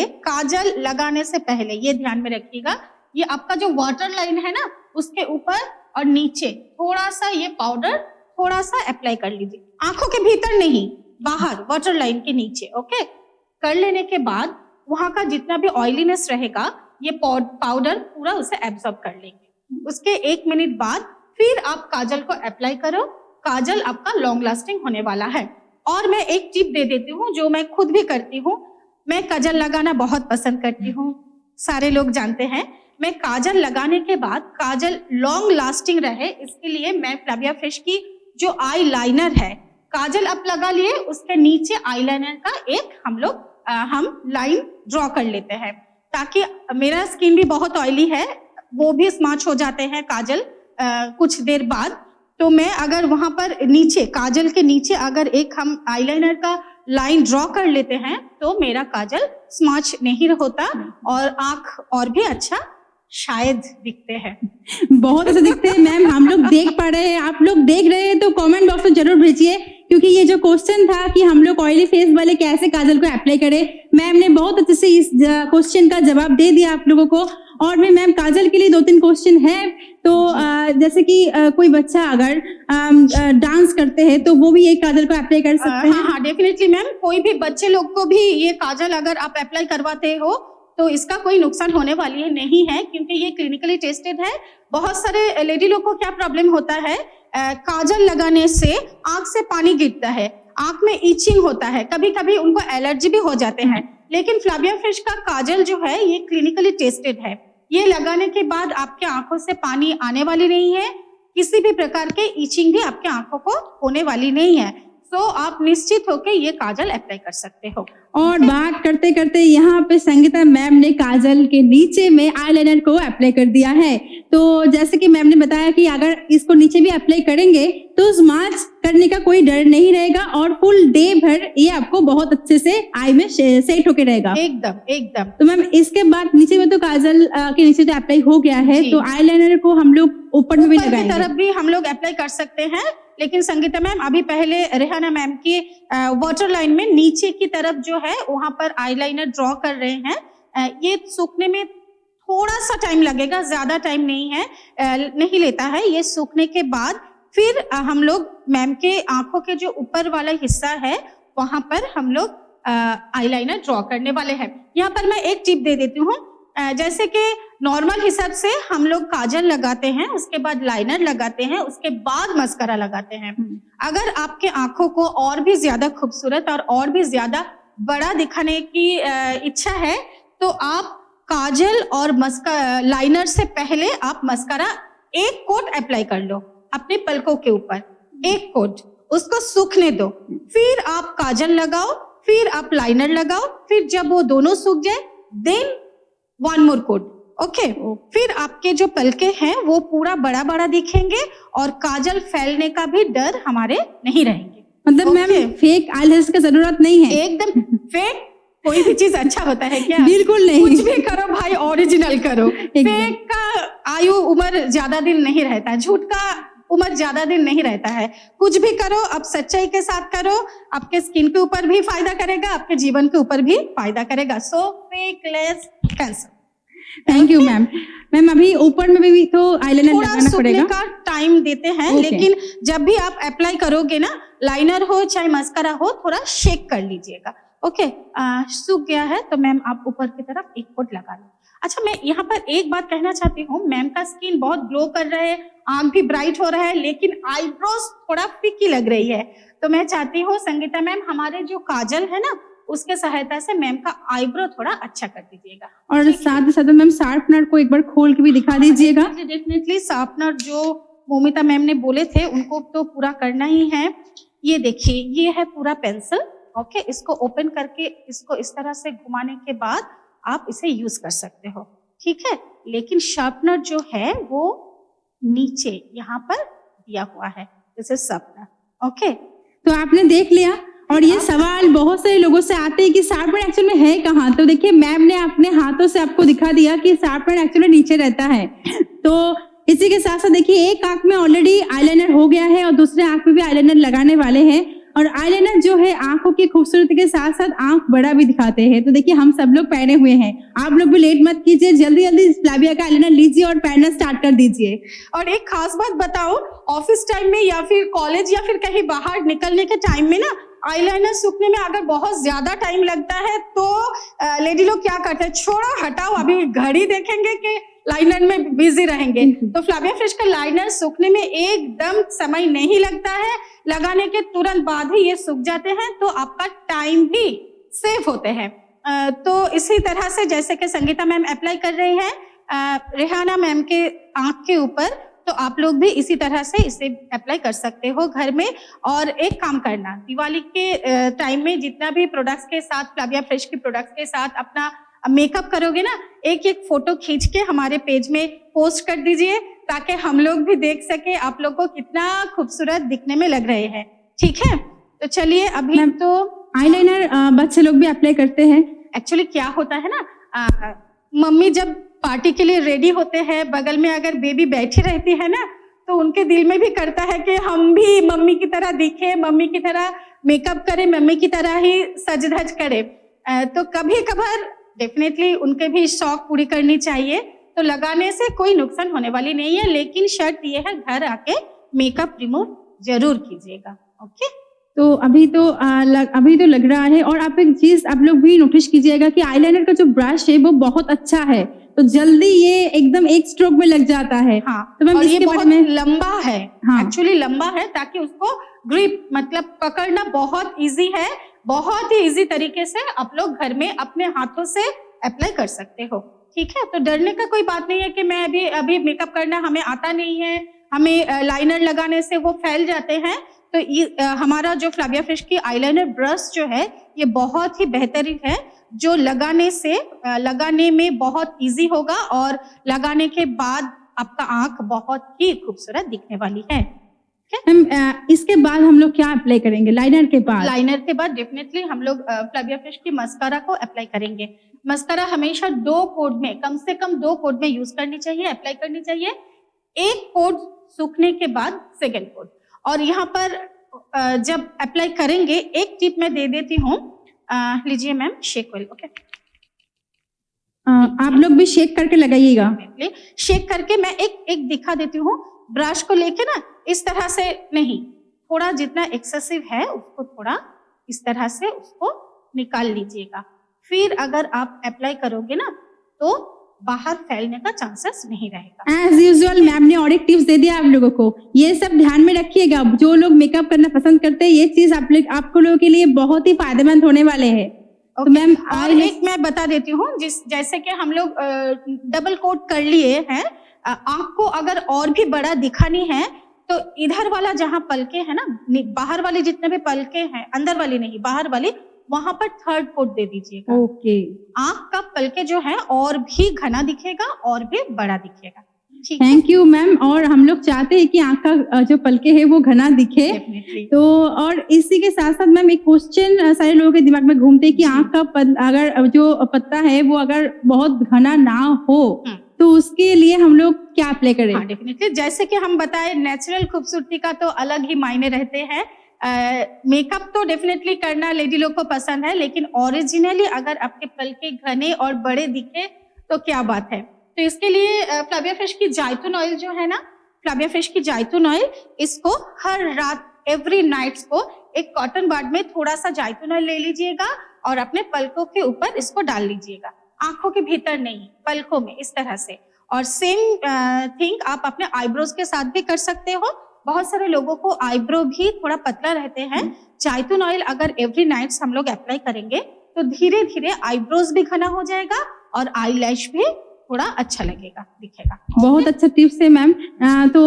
ये ध्यान में रखिएगा, ये आपका जो वाटर लाइन है ना उसके ऊपर और नीचे थोड़ा सा ये पाउडर थोड़ा सा अप्लाई कर लीजिए, आंखों के भीतर नहीं, बाहर वाटर लाइन के नीचे। ओके, कर लेने के बाद वहां का जितना भी ऑयलीनेस रहेगा ये पाउडर पूरा उसे एब्जॉर्ब कर लेंगे। उसके 1 मिनट बाद फिर आप काजल को अप्लाई करो, काजल आपका लॉन्ग लास्टिंग होने वाला है। और मैं एक टिप दे देती हूँ जो मैं खुद भी करती हूँ, मैं काजल लगाना बहुत पसंद करती हूँ, सारे लोग जानते हैं। मैं काजल लगाने के बाद काजल लॉन्ग लास्टिंग रहे इसके लिए मैं फ्लाविया फिश की जो आई लाइनर है, काजल आप लगा लिए, उसके नीचे आई लाइनर का एक हम लाइन ड्रॉ कर लेते हैं, ताकि मेरा स्किन भी बहुत ऑयली है, वो भी स्मच हो जाते हैं काजल कुछ देर बाद। तो मैं अगर वहां पर नीचे काजल के नीचे अगर एक हम आईलाइनर का लाइन ड्रॉ कर लेते हैं तो मेरा काजल स्मच नहीं होता और आंख और भी अच्छा शायद दिखते हैं। बहुत अच्छे दिखते हैं मैम, हम लोग देख पा रहे हैं, आप लोग देख रहे हैं तो कमेंट बॉक्स में जरूर भेजिए, क्योंकि ये जो क्वेश्चन था कि हम लोग ऑयली फेस वाले कैसे काजल को अप्लाई करें, मैम ने बहुत अच्छे से इस क्वेश्चन का जवाब दे दिया आप लोगों को। और भी मैम काजल के लिए 2-3 क्वेश्चन है, तो जैसे कि कोई बच्चा अगर डांस करते हैं तो वो भी ये काजल को अप्लाई कर सकते हैं? हाँ डेफिनेटली मैम, कोई भी बच्चे लोग को भी ये काजल अगर आप अप्लाई करवाते हो तो इसका कोई नुकसान होने वाली है नहीं है, क्योंकि ये क्लिनिकली टेस्टेड है। बहुत सारे लेडी लोग को क्या प्रॉब्लम होता है, काजल लगाने से आंख से पानी गिरता है, आंख में ईचिंग होता है, कभी कभी उनको एलर्जी भी हो जाते हैं। लेकिन फ्लाविया फिश का काजल जो है ये क्लिनिकली टेस्टेड है, ये लगाने के बाद आपके आंखों से पानी आने वाली नहीं है, किसी भी प्रकार के ईचिंग भी आपके आंखों को होने वाली नहीं है। तो आप निश्चित होकर ये काजल अप्लाई कर सकते हो। और बात करते करते यहाँ पे संगीता मैम ने काजल के नीचे में आईलाइनर को अप्लाई कर दिया है। तो जैसे कि मैम ने बताया कि अगर इसको नीचे भी अप्लाई करेंगे तो स्मच करने का कोई डर नहीं रहेगा और फुल डे भर ये आपको बहुत अच्छे से आई में सेट होके रहेगा। एकदम। तो मैम इसके बाद नीचे में तो काजल के नीचे तो अप्लाई हो गया है, तो आईलाइनर को हम लोग ऊपर में भी लगाएंगे, तरफ भी हम लोग अप्लाई कर सकते हैं। लेकिन संगीता मैम अभी पहले रेहाना मैम की वाटर लाइन में नीचे की तरफ जो है वहां पर आईलाइनर ड्रॉ कर रहे हैं। ये सूखने में थोड़ा सा टाइम लगेगा, ज्यादा टाइम नहीं लेता है। ये सूखने के बाद फिर हम लोग मैम के आंखों के जो ऊपर वाला हिस्सा है वहां पर हम लोग आईलाइनर ड्रॉ करने वाले हैं। यहाँ पर मैं एक टिप दे देती हूँ, जैसे कि नॉर्मल हिसाब से हम लोग काजल लगाते हैं, उसके बाद लाइनर लगाते हैं, उसके बाद मस्कारा लगाते हैं। अगर आपके आंखों को और भी ज्यादा खूबसूरत और भी ज्यादा बड़ा दिखाने की इच्छा है तो आप काजल और लाइनर से पहले आप मस्कारा एक कोट अप्लाई कर लो अपने पलकों के ऊपर, एक कोट, उसको सूखने दो, फिर आप काजल लगाओ, फिर आप लाइनर लगाओ, फिर जब वो दोनों सूख जाए देन 1 मोर कोट। ओके, फिर आपके जो पलके हैं वो पूरा बड़ा बड़ा दिखेंगे और काजल फैलने का भी डर हमारे नहीं रहेंगे। मतलब मैम फेक आईलैश की जरूरत नहीं है, एकदम फेक कोई भी चीज अच्छा होता है क्या? बिल्कुल नहीं। कुछ भी करो भाई, ओरिजिनल करो। फेक का आयु उम्र ज्यादा दिन नहीं रहता है, झूठ का उम्र ज्यादा दिन नहीं रहता है। कुछ भी करो अब सच्चाई के साथ करो, आपके स्किन के ऊपर भी फायदा करेगा, आपके जीवन के ऊपर भी फायदा करेगा। So fake less cancer. Thank you ma'am. Ma'am अभी ऊपर में भी तो आईलाइनर थोड़ा लगाना सूखने पड़ेगा। का टाइम देते हैं, Okay. लेकिन जब भी आप अप्लाई करोगे ना, लाइनर हो चाहे मस्करा हो, थोड़ा शेक कर लीजिएगा। ओके, सूख गया है तो मैम आप ऊपर की तरफ एक कोट लगा लो। अच्छा, मैं यहाँ पर एक बात कहना चाहती हूँ, मैम का स्किन बहुत ग्लो कर रहा है, आंख भी ब्राइट हो रहा है, लेकिन आईब्रोज थोड़ा फीकी लग रही है। तो मैं चाहती हूँ संगीता मैम हमारे जो काजल है ना, उसके सहायता से मैम का आईब्रो थोड़ा अच्छा कर दीजिएगा। और साथ ही साथ मैम शार्पनर को एक बार खोल के भी दिखा दीजिएगा। डेफिनेटली शार्पनर जो मोमिता मैम ने बोले थे उनको तो पूरा करना ही है। ये देखिए, ये है पूरा पेंसिल। ओके, इसको ओपन करके इसको इस तरह से घुमाने के बाद आप इसे यूज कर सकते हो, ठीक है। लेकिन शार्पनर जो है वो नीचे यहाँ पर दिया हुआ है, दिस इज शार्पनर। ओके, तो आपने देख लिया। और ये सवाल बहुत सारे लोगों से आते हैं कि शार्पनर एक्चुअल में है कहाँ। तो देखिए मैम ने अपने हाथों से आपको दिखा दिया कि शार्पनर एक्चुअली नीचे रहता है। तो इसी के साथ साथ देखिए एक आंख में ऑलरेडी आईलाइनर हो गया है और दूसरे आंख में भी आईलाइनर लगाने वाले हैं। और आईलाइनर जो है आंखों की खूबसूरती के साथ साथ आंख बड़ा भी दिखाते हैं। तो देखिए हम सब लोग पहने हुए हैं, आप लोग भी लेट मत कीजिए, जल्दी जल्दी फ्लैविया का आईलाइनर लीजिए और पहनना स्टार्ट कर दीजिए। और एक खास बात बताओ, ऑफिस टाइम में या फिर कॉलेज या फिर कहीं बाहर निकलने के टाइम में ना, आईलाइनर सूखने में अगर बहुत ज्यादा टाइम लगता है तो लेडी लोग क्या करते हैं, छोड़ो हटाओ, अभी घड़ी देखेंगे कि लाइनर में बिजी रहेंगे। तो फ्लैविया फ्रेश का लाइनर सूखने में एकदम समय नहीं लगता है, लगाने के तुरंत बाद ही ये सूख जाते हैं, तो आपका टाइम भी सेव होते हैं। तो इसी तरह से जैसे कि संगीता मैम अप्लाई कर रही हैं रेहाना मैम के आंख के ऊपर, तो आप लोग भी इसी तरह से इसे अप्लाई कर सकते हो घर में। और एक काम करना, दिवाली के टाइम में जितना भी प्रोडक्ट्स के साथ, फ्लैविया फ्रेश के प्रोडक्ट्स के साथ अपना मेकअप करोगे ना, एक एक फोटो खींच के हमारे पेज में पोस्ट कर दीजिए, ताकि हम लोग भी देख सके आप लोग को कितना खूबसूरत दिखने में लग रहे हैं, ठीक है। तो चलिए अभी तो आईलाइनर बच्चे लोग भी अप्लाई करते हैं। एक्चुअली क्या होता है ना, मम्मी जब पार्टी के लिए रेडी होते हैं, बगल में अगर बेबी बैठी रहती है ना, तो उनके दिल में भी करता है कि हम भी मम्मी की तरह दिखे, मम्मी की तरह मेकअप करें, मम्मी की तरह ही सज धज करें। तो कभी कभार डेफिनेटली उनके भी शौक पूरी करनी चाहिए। तो लगाने से कोई नुकसान होने वाली नहीं है, लेकिन शर्त ये है घर आके मेकअप रिमूव जरूर कीजिएगा। ओके, तो अभी तो लग रहा है। और आप एक चीज आप लोग भी नोटिस कीजिएगा कि आईलाइनर का जो ब्रश है वो बहुत अच्छा है, तो जल्दी ये एकदम एक स्ट्रोक में लग जाता है। हाँ, तो मैम और ये इसके बारे बहुत में लंबा है। हाँ। एक्चुअली लंबा है ताकि उसको ग्रिप मतलब पकड़ना बहुत इजी है, बहुत ही इजी तरीके से आप लोग घर में अपने हाथों से अप्लाई कर सकते हो, ठीक है। तो डरने का कोई बात नहीं है कि मैं अभी मेकअप करना हमें आता नहीं है, हमें लाइनर लगाने से वो फैल जाते हैं। तो ये हमारा जो फ्लैविया फ्रेश की आईलाइनर ब्रश जो है ये बहुत ही बेहतरीन है, जो लगाने में बहुत इजी होगा और लगाने के बाद आपका आंख बहुत ही खूबसूरत दिखने वाली है। मैम इसके बाद हम लोग क्या अप्लाई करेंगे? लाइनर के बाद डेफिनेटली हम लोग फ्लैविया फ्रेश की मस्कारा को अप्लाई करेंगे। मस्कारा हमेशा 2 कोड में, कम से कम 2 कोड में यूज करनी चाहिए, अप्लाई करनी चाहिए। एक कोड सूखने के बाद सेकेंड कोड। और यहाँ पर जब अप्लाई करेंगे एक टिप मैं दे देती हूँ, लीजिए मैम, शेक ऑयल। ओके, आप लोग भी शेक करके लगाइएगा। शेक करके मैं एक दिखा देती हूँ। ब्रश को लेके ना इस तरह से नहीं, थोड़ा जितना एक्सेसिव है उसको थोड़ा इस तरह से उसको निकाल लीजिएगा। फिर अगर आप अप्लाई करोगे ना तो बाहर फैलने का चांसेस नहीं रहेगा। एज यूजुअल मैम ने और एक टिप्स दे दिया आप लोगों को, ये सब ध्यान में रखिएगा। जो लोग मेकअप करना पसंद करते हैं, ये चीज आपको लोगों के लिए बहुत ही फायदेमंद होने वाले हैं। तो मैम और एक मैं बता देती हूँ, जैसे कि हम लोग डबल कोट कर लिए हैं, आंख को अगर और भी बड़ा दिखानी है तो इधर वाला जहाँ पलके है ना, बाहर वाले जितने भी पलके हैं, अंदर वाली नहीं बाहर वाली, वहां पर 3rd कोट दे दीजिएगा। ओके, आंख का पलके जो है और भी घना दिखेगा और भी बड़ा दिखेगा। ठीक है, थैंक यू मैम। और हम लोग चाहते हैं कि आँख का जो पलके है वो घना दिखे। डेफिनेटली। तो और इसी के साथ साथ मैम एक क्वेश्चन सारे लोगों के दिमाग में घूमते हैं कि जी। आँख का अगर जो पत्ता है वो अगर बहुत घना ना हो तो उसके लिए हम लोग क्या अप्लाई करें? हाँ डेफिनेटली, जैसे कि हम बताए नेचुरल खूबसूरती का तो अलग ही मायने रहते हैं। मेकअप तो डेफिनेटली करना लेडी लोग को पसंद है, लेकिन ओरिजिनली अगर आपके पलके घने और बड़े दिखे तो क्या बात है। तो इसके लिए फ्लाविया फ्रेश की जायतून ऑयल जो है ना, फ्लाविया फ्रेश की जायतून ऑयल, इसको हर रात एवरी नाइट्स को एक कॉटन बड में थोड़ा सा जायतून ऑयल ले लीजिएगा और अपने पलकों के ऊपर इसको डाल लीजिएगा, आंखों के भीतर नहीं, पलकों में, इस तरह से। और सेम थिंग आप अपने आईब्रोज के साथ भी कर सकते हो। बहुत सारे लोगों को आईब्रो भी थोड़ा पतला रहते हैं, जायतून ऑयल अगर एवरी नाइट्स हम लोग अप्लाई करेंगे तो धीरे धीरे आईब्रोज भी घना हो जाएगा और आईलैश भी थोड़ा अच्छा लगेगा, दिखेगा। बहुत अच्छा टिप्स है मैम। तो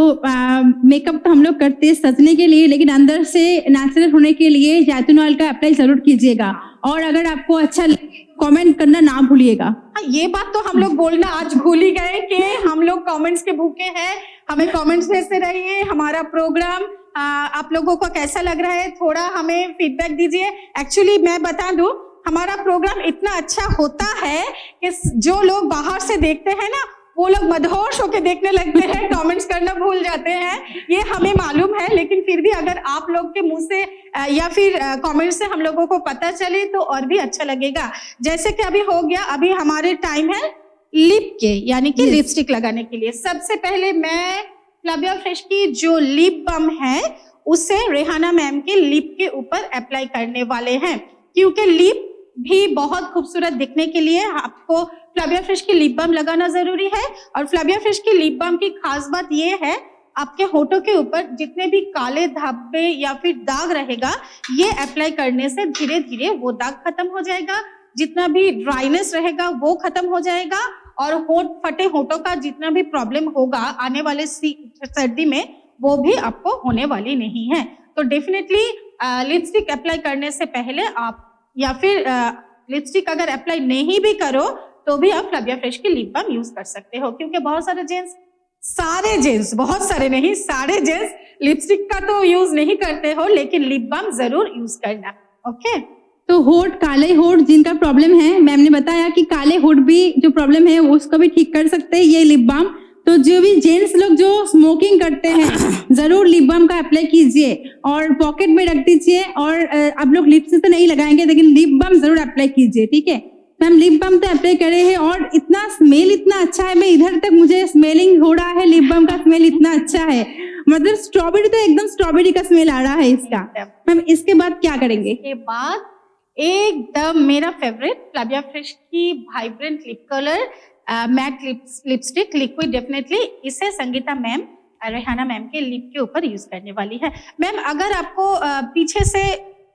मेकअप तो हम लोग करते हैं सजने के लिए, लेकिन अंदर से नेचुरल होने के लिए जायतून ऑयल का अप्लाई जरूर कीजिएगा। और अगर आपको अच्छा लगे कमेंट करना ना भूलिएगा। हाँ, ये बात तो हम लोग बोलना आज भूल ही गए कि हम लोग कमेंट्स के भूखे हैं। हमें कमेंट्स भेजते रहिए। हमारा प्रोग्राम आप लोगों को कैसा लग रहा है, थोड़ा हमें फीडबैक दीजिए। एक्चुअली मैं बता दूं, हमारा प्रोग्राम इतना अच्छा होता है कि जो लोग बाहर से देखते हैं ना, वो लोग मदहोश होके देखने लगते हैं, कमेंट्स करना भूल जाते हैं, ये हमें मालूम है। लेकिन फिर भी अगर आप लोग के मुंह से या फिर कमेंट से हम लोगों को पता चले तो और भी अच्छा लगेगा। जैसे कि अभी हो गया, अभी हमारे टाइम है लिप के, यानी कि लिपस्टिक लगाने के लिए। सबसे पहले मैं फ्लाविया फ्रेश की जो लिप बाम है उसे रेहाना मैम के लिप के ऊपर अप्लाई करने वाले हैं, क्योंकि लिप भी बहुत खूबसूरत दिखने के लिए आपको फ्लाविया फ्रेश की लिप बाम लगाना जरूरी है। और फ्लाविया फ्रेश की लिप बाम की खास बात ये है, आपके होठों के ऊपर जितने भी काले धब्बे या फिर दाग रहेगा, ये अप्लाई करने से धीरे धीरे वो दाग खत्म हो जाएगा, जितना भी ड्राइनेस रहेगा वो खत्म हो जाएगा, और होठ फटे होठों का जितना भी प्रॉब्लम होगा आने वाले सर्दी में, वो भी आपको होने वाली नहीं है। तो डेफिनेटली लिपस्टिक अप्लाई करने से पहले आप, या फिर लिपस्टिक अगर अप्लाई नहीं भी करो तो भी आप फ्लाविया फ्रेश की लिप बाम यूज कर सकते हो, क्योंकि बहुत सारे जेंट्स, बहुत सारे नहीं, सारे जेंट्स लिपस्टिक का तो यूज नहीं करते हो, लेकिन लिप बाम जरूर यूज करना। ओके, तो होठ, काले होठ जिनका प्रॉब्लम है, मैम ने बताया कि काले होठ भी जो प्रॉब्लम है उसको भी ठीक कर सकते हैं ये लिप बाम। तो जो भी जेंट्स लोग जो स्मोकिंग करते हैं जरूर लिप बाम का अप्लाई कीजिए और पॉकेट में रख दीजिए। और आप लोग लिपस्टिक तो नहीं लगाएंगे, लेकिन लिप बाम जरूर अप्लाई कीजिए, ठीक है मैम। लिप बाम तो अप्लाई करे हैं और इतना स्मेल इतना अच्छा है, मैं इधर तक मुझे स्मेलिंग हो रहा है, लिप बाम का स्मेल इतना अच्छा है, मतलब स्ट्रॉबेरी, तो एकदम स्ट्रॉबेरी का स्मेल आ रहा है इसका। मैम इसके बाद क्या करेंगे? इसके बाद एकदम मेरा फेवरेट फ्लाविया फ्रेश की vibrant lip colour matte lipstick liquid, definitely इसे संगीता मैम रेहाना मैम के लिप के ऊपर यूज करने वाली है। मैम अगर आपको पीछे से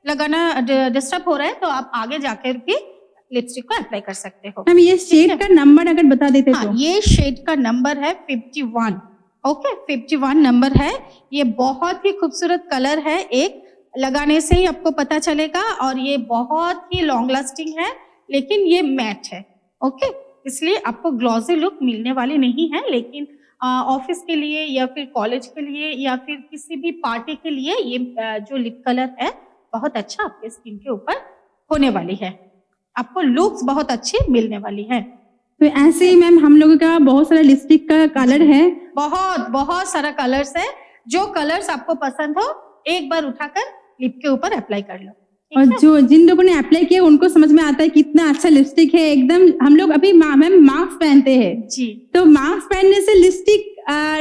लगाना डिस्टर्ब हो रहा है तो आप आगे जाकर भी लिपस्टिक को अप्लाई कर सकते हो। मैम ये शेड का नंबर अगर बता देते हाँ, तो। ये शेड का नंबर है 51। ओके, 51 नंबर है। ये बहुत ही खूबसूरत कलर है, एक लगाने से ही आपको पता चलेगा, और ये बहुत ही लॉन्ग लास्टिंग है, लेकिन ये मैट है। ओके, इसलिए आपको ग्लॉसी लुक मिलने वाली नहीं है, लेकिन ऑफिस के लिए या फिर कॉलेज के लिए या फिर किसी भी पार्टी के लिए ये जो लिप कलर है बहुत अच्छा आपके स्किन के ऊपर होने वाली है, आपको लुक्स बहुत अच्छी मिलने वाली है। तो ऐसे ही मैम हम लोगों का बहुत सारा लिपस्टिक का कलर है, बहुत सारा कलर्स है। जो कलर्स आपको पसंद हो एक बार उठाकर लिप के ऊपर अप्लाई कर लो। और जो जिन लोगों ने अप्लाई किया उनको समझ में आता है कितना अच्छा लिपस्टिक है एकदम। हम लोग अभी मैम मास्क पहनते हैं जी, तो मास्क पहनने से लिपस्टिक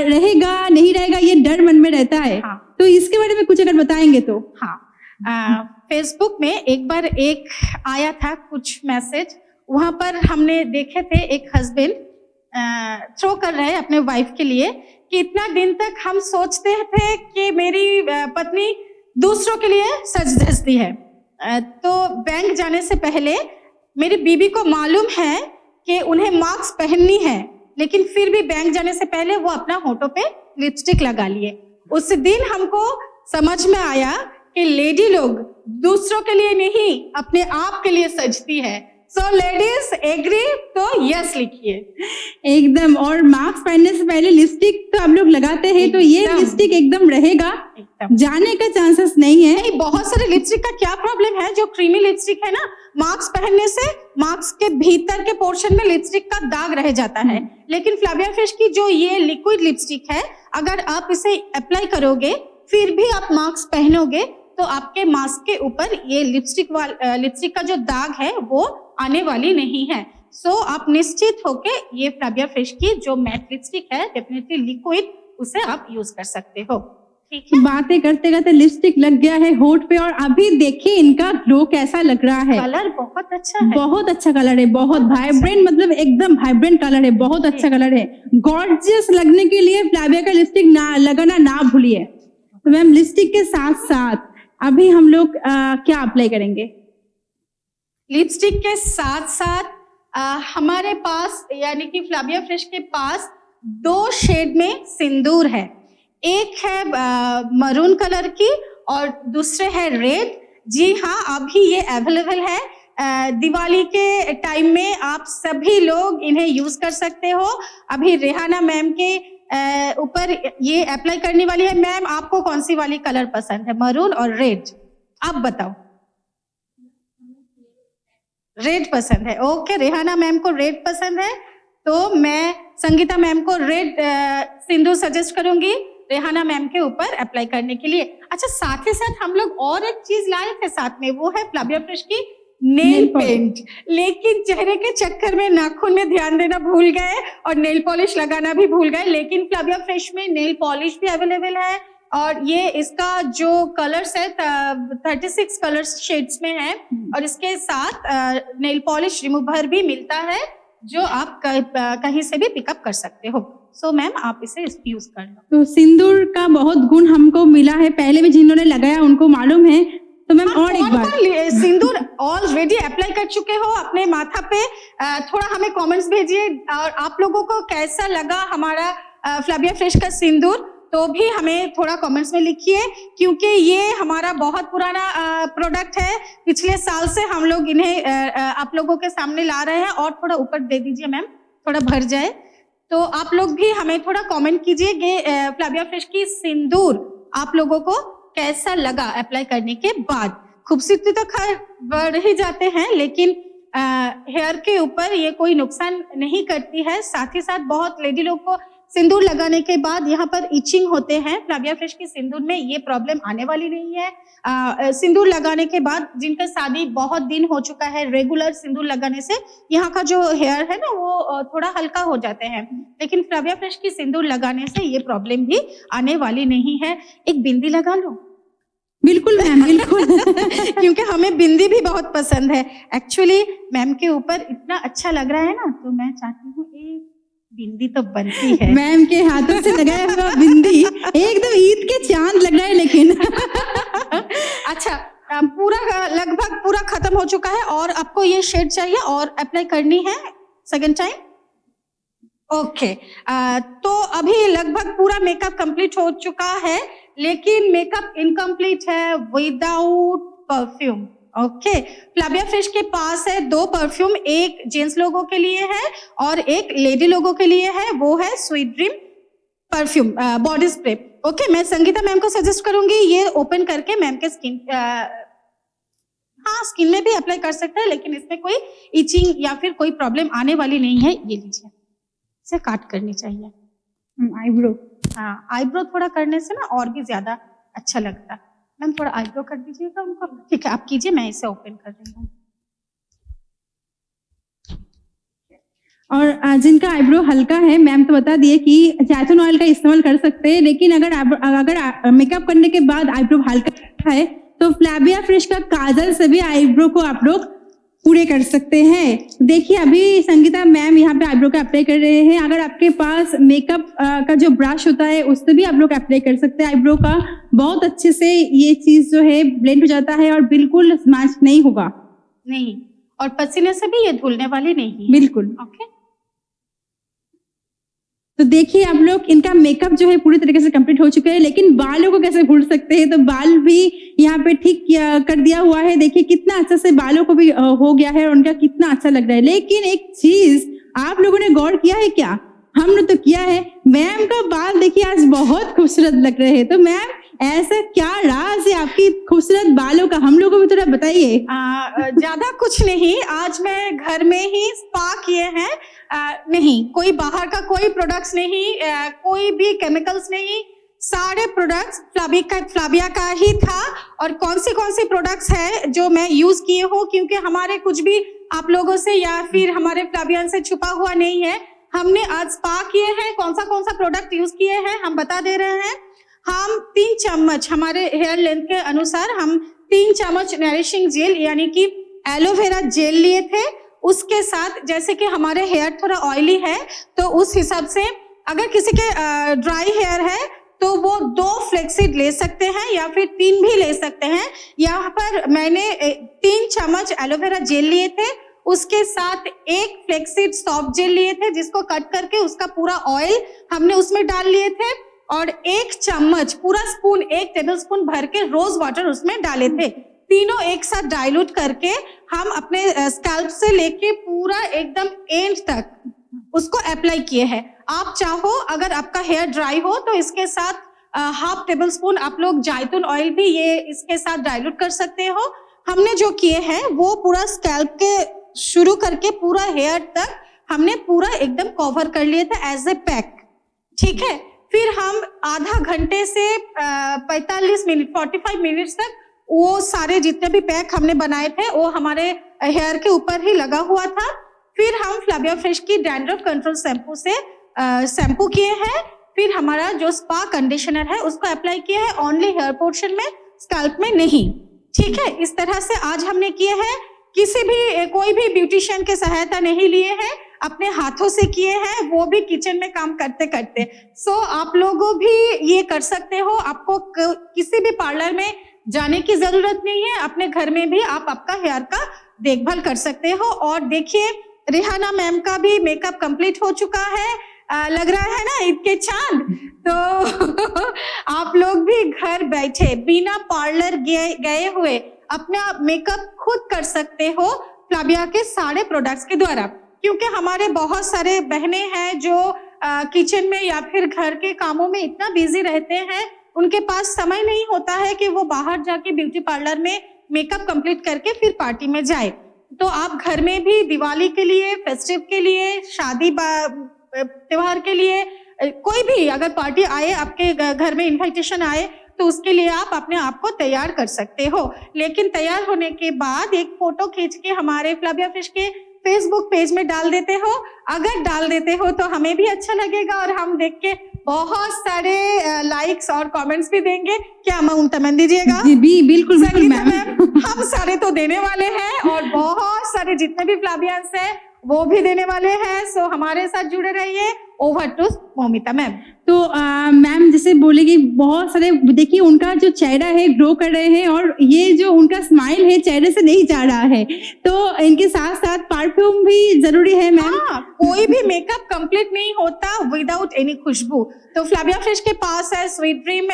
रहेगा नहीं रहेगा ये डर मन में रहता है। हाँ। तो इसके बारे में कुछ अगर बताएंगे तो। हाँ, फेसबुक में एक बार एक आया था कुछ मैसेज, वहां पर हमने देखे थे एक हस्बैंड थ्रो कर रहे हैं अपने वाइफ के लिए कि इतना दिन तक हम सोचते थे कि मेरी पत्नी दूसरों के लिए सज धजती है, तो बैंक जाने से पहले मेरी बीबी को मालूम है कि उन्हें मास्क पहननी है, लेकिन फिर भी बैंक जाने से पहले वो अपना होठों पे लिपस्टिक लगा लिए। उस दिन हमको समझ में आया कि लेडी लोग दूसरों के लिए नहीं अपने आप के लिए सजती है, सो लेडीज एग्री तो यस लिखिए। एकदम। और मास्क पहनने से पहले लिपस्टिक तो आप लोग लगाते हैं, तो ये एकदम। लिपस्टिक एकदम रहेगा, एकदम जाने का चांसेस नहीं है। नहीं, बहुत सारे लिपस्टिक का क्या प्रॉब्लम है, जो क्रीमी लिपस्टिक है ना, मास्क पहनने से मास्क के भीतर के पोर्शन में लिपस्टिक का दाग रह जाता है। लेकिन फ्लैविया फिश की जो ये लिक्विड लिपस्टिक है, अगर आप इसे अप्लाई करोगे फिर भी आप मास्क पहनोगे तो आपके मास्क के ऊपर ये लिपस्टिक का जो दाग है वो आने वाली नहीं है। सो आप निश्चित होके ये फ्लैविया फिश की जो मैट लिपस्टिक है, डेफिनेटली लिक्विड, उसे आप यूज कर सकते हो। ठीक है, बातें करते करते लिपस्टिक लग गया है होठ पे, और अभी देखिए इनका ग्लो कैसा लग रहा है। कलर बहुत अच्छा है, बहुत अच्छा कलर है, बहुत वाइब्रेंट, मतलब एकदम वाइब्रेंट कलर है, बहुत अच्छा कलर है। गॉर्जियस लगने के लिए फ्लैविया का लिपस्टिक लगाना ना भूलिए। तो मैम लिपस्टिक के साथ साथ अभी हम लोग क्या अप्लाई करेंगे? लिपस्टिक के साथ साथ हमारे पास यानी कि फ्लैविया फिश के पास 2 शेड में सिंदूर है। एक है मरून कलर की और दूसरे है रेड। जी हाँ, अभी ये अवेलेबल है। दिवाली के टाइम में आप सभी लोग इन्हें यूज कर सकते हो। अभी रेहाना मैम के ऊपर ये अप्लाई करने वाली है। मैम आपको कौन सी वाली कलर पसंद है, मरून और रेड? आप बताओ। रेड पसंद है, ओके। रेहाना मैम को रेड पसंद है, तो मैं संगीता मैम को रेड सिंदूर सजेस्ट करूंगी रेहाना मैम के ऊपर अप्लाई करने के लिए। अच्छा, साथ ही साथ हम लोग और एक चीज लाए थे साथ में, वो है फ्लैविया फिश की नेल पेंट। लेकिन चेहरे के चक्कर में नाखून में ध्यान देना भूल गए और नेल पॉलिश लगाना भी भूल गए। लेकिन फ्लैविया फिश में नेल पॉलिश भी अवेलेबल है, और ये इसका जो कलर्स है 36 कलर शेड्स में है, और इसके साथ नेल पॉलिश रिमूवर भी मिलता है, जो आप कहीं से भी पिकअप कर सकते हो। सो मैम आप इसे यूज कर लो। तो सिंदूर का बहुत गुण हमको मिला है, पहले भी जिन्होंने लगाया उनको मालूम है। तो मैम और एक बार, सिंदूर ऑलरेडी अप्लाई कर चुके हो अपने माथा पे, थोड़ा हमें कमेंट्स भेजिए, और आप लोगों को कैसा लगा हमारा फ्लैविया फिश का सिंदूर, तो भी हमें थोड़ा कमेंट्स में लिखिए, क्योंकि ये हमारा बहुत पुराना प्रोडक्ट है। पिछले साल से हम लोग इन्हें आप लोगों के सामने ला रहे हैं। और थोड़ा ऊपर दे दीजिए मैम, थोड़ा भर जाए। तो आप लोग भी हमें थोड़ा कमेंट कीजिए कि फ्लैविया फिश की सिंदूर आप लोगों को कैसा लगा अप्लाई करने के बाद। खूबसूरती तो खैर बढ़ ही जाते हैं, लेकिन हेयर के ऊपर ये कोई नुकसान नहीं करती है। साथ ही साथ बहुत लेडी लोग को सिंदूर लगाने के बाद यहाँ पर इचिंग होते हैं। फ्लैविया फिश की सिंदूर में ये प्रॉब्लम आने वाली नहीं है। सिंदूर लगाने के बाद जिनका शादी बहुत दिन हो चुका है, रेगुलर सिंदूर लगाने से यहाँ का जो हेयर है ना वो थोड़ा हल्का हो जाते हैं। लेकिन फ्लैविया फिश की सिंदूर लगाने से ये प्रॉब्लम भी आने वाली नहीं है। एक बिंदी लगा लो। बिल्कुल मैम, बिल्कुल। क्योंकि हमें बिंदी भी बहुत पसंद है। एक्चुअली मैम के ऊपर इतना अच्छा लग रहा है ना, तो मैं चाहती हूँ एक बिंदी तो बनती है। मैम के हाथों से लगाया हुआ बिंदी एकदम ईद के चांद लग रहा है। लेकिन अच्छा, पूरा लगभग पूरा खत्म हो चुका है, और आपको ये शेड चाहिए और अप्लाई करनी है सेकंड टाइम। ओके, तो अभी लगभग पूरा मेकअप कंप्लीट हो चुका है, लेकिन मेकअप इनकम्प्लीट है विदाउट परफ्यूम। ओके, फ्लैविया फिश के पास है 2 परफ्यूम, एक जेंट्स लोगों के लिए है और एक लेडी लोगों के लिए है। वो है sweet dream perfume body spray. Okay, मैं संगीता मैम को सजेस्ट करूंगी ये ओपन करके मैम के स्किन स्किन में भी अप्लाई कर सकते हैं, लेकिन इसमें कोई इचिंग या फिर कोई प्रॉब्लम आने वाली नहीं है। ये लीजिए, इसे काट करनी चाहिए। आईब्रो, हाँ, आईब्रो थोड़ा करने से ना और भी ज्यादा अच्छा लगता है। मैम थोड़ा आईब्रो कर दीजिएगा उनको। ठीक है, आप कीजिए, मैं इसे ओपन कर रही हूँ। और जिनका आईब्रो हल्का है, मैम तो बता दिए कि जैतून ऑयल का इस्तेमाल कर सकते हैं। लेकिन अगर मेकअप करने के बाद आईब्रो हल्का है तो फ्लैविया फिश का काजल से भी आईब्रो को आप लोग पूरे कर सकते हैं। देखिए अभी संगीता मैम यहाँ पे आईब्रो का अप्लाई कर रहे हैं। अगर आपके पास मेकअप का जो ब्रश होता है उससे भी आप लोग अप्लाई कर सकते हैं आईब्रो का। बहुत अच्छे से ये चीज जो है ब्लेंड हो जाता है और बिल्कुल स्मैश नहीं होगा। नहीं, और पसीने से भी ये धुलने वाली नहीं है। बिल्कुल। ओके, तो देखिए आप लोग, इनका मेकअप जो है पूरी तरीके से कंप्लीट हो चुका है, लेकिन बालों को कैसे भूल सकते हैं। तो बाल भी यहाँ पे ठीक कर दिया हुआ है। देखिए कितना अच्छा से बालों को भी हो गया है और उनका कितना अच्छा लग रहा है। लेकिन एक चीज आप लोगों ने गौर किया है क्या? हमने तो किया है। मैम का बाल देखिए आज बहुत खूबसूरत लग रहे हैं। तो मैम ऐसा क्या राज है आपकी खूबसूरत बालों का, हम लोगों को भी थोड़ा बताइए। ज्यादा कुछ नहीं, आज मैं घर में ही स्पा किए हैं। नहीं, कोई बाहर का कोई प्रोडक्ट्स नहीं, कोई भी केमिकल्स नहीं, सारे प्रोडक्ट्स फ्लाबिया का ही था। और कौन सी प्रोडक्ट्स है जो मैं यूज किए हो, क्योंकि हमारे कुछ भी आप लोगों से या फिर हमारे फ्लाबियन से छुपा हुआ नहीं है। हमने आज स्पा किए हैं, कौन सा प्रोडक्ट यूज किए हैं हम बता दे रहे हैं। हम 3 चम्मच, हमारे हेयर लेंथ के अनुसार हम 3 चम्मच नरिशिंग जेल यानी कि एलोवेरा जेल लिए थे। उसके साथ जैसे कि हमारे हेयर थोड़ा ऑयली है, तो उस हिसाब से अगर किसी के ड्राई हेयर है तो वो 2 फ्लेक्सीड ले सकते हैं या फिर 3 भी ले सकते हैं। यहाँ पर मैंने 3 चम्मच एलोवेरा जेल लिए थे, उसके साथ 1 फ्लेक्सीड सॉफ्ट जेल लिए थे जिसको कट करके उसका पूरा ऑयल हमने उसमें डाल लिए थे, और 1 चम्मच पूरा स्पून 1 टेबल स्पून भर के रोज वाटर उसमें डाले थे। तीनों एक साथ डाइल्यूट करके हम अपने स्कैल्प से लेके पूरा एकदम एंड तक उसको अप्लाई किए हैं। आप चाहो अगर आपका हेयर ड्राई हो तो इसके साथ हाफ टेबल स्पून आप लोग जायतून ऑयल भी ये इसके साथ डाइल्यूट कर सकते हो। हमने जो किए हैं वो पूरा स्कैल्प के शुरू करके पूरा हेयर तक हमने पूरा एकदम कवर कर लिए थे एज ए पैक, ठीक है। फिर हम आधा घंटे से 45 मिनट 45 मिनट्स तक वो सारे जितने भी पैक हमने बनाए थे वो हमारे हेयर के ऊपर ही लगा हुआ था। फिर हम फ्लाबिया फ्रेश की डैंड्रफ कंट्रोल शैम्पू से शैम्पू किए हैं। फिर हमारा जो स्पा कंडीशनर है उसको अप्लाई किया है ओनली हेयर पोर्शन में, स्कैल्प में नहीं, ठीक है। इस तरह से आज हमने किए हैं, कोई भी ब्यूटिशियन के सहायता नहीं लिए हैं, अपने हाथों से किए हैं, वो भी किचन में काम करते करते। सो आप लोगों भी ये कर सकते हो, आपको किसी भी पार्लर में जाने की जरूरत नहीं है, अपने घर में भी आप आपका हेयर का देखभाल कर सकते हो। और देखिए रिहाना मैम का भी मेकअप कंप्लीट हो चुका है, लग रहा है ना ईद के चांद। तो आप लोग भी घर बैठे बिना पार्लर गए हुए अपना मेकअप खुद कर सकते हो फ्लाबिया के सारे प्रोडक्ट्स के द्वारा, क्योंकि हमारे बहुत सारे बहनें हैं जो किचन में या फिर घर के कामों में इतना बिजी रहते हैं, उनके पास समय नहीं होता है कि वो बाहर जाके ब्यूटी पार्लर में मेकअप कंप्लीट करके फिर पार्टी में जाए। तो आप घर में भी दिवाली के लिए, फेस्टिव के लिए, शादी त्योहार के लिए, कोई भी अगर पार्टी आए आपके घर में, इन्विटेशन आए, तो उसके लिए आप अपने आप को तैयार कर सकते हो। लेकिन तैयार होने के बाद एक फोटो खींच के हमारे फ्लाबिया फ्रेश के फेसबुक पेज में डाल देते हो। अगर डाल देते हो तो हमें भी अच्छा लगेगा और हम देख के बहुत सारे लाइक्स और कमेंट्स भी देंगे। क्या अमाउंट दीजिएगा? जी बिल्कुल मैम, हम सारे तो देने वाले हैं और बहुत सारे जितने भी फ्लाबियंस हैं वो भी देने वाले हैं। सो हमारे साथ जुड़े रहिए। Over to Momita ma'am. तो मैम जैसे बोलेगी, बहुत सारे देखिए उनका जो चेहरा है ग्रो कर रहे हैं और ये जो उनका स्माइल है चेहरे से नहीं जा रहा है, तो इनके साथ साथ परफ्यूम भी जरूरी है मैम। कोई भी मेकअप कंप्लीट नहीं होता विदाउट एनी खुशबू। तो फ्लाबिया फ्रेश के पास है स्वीट ड्रीम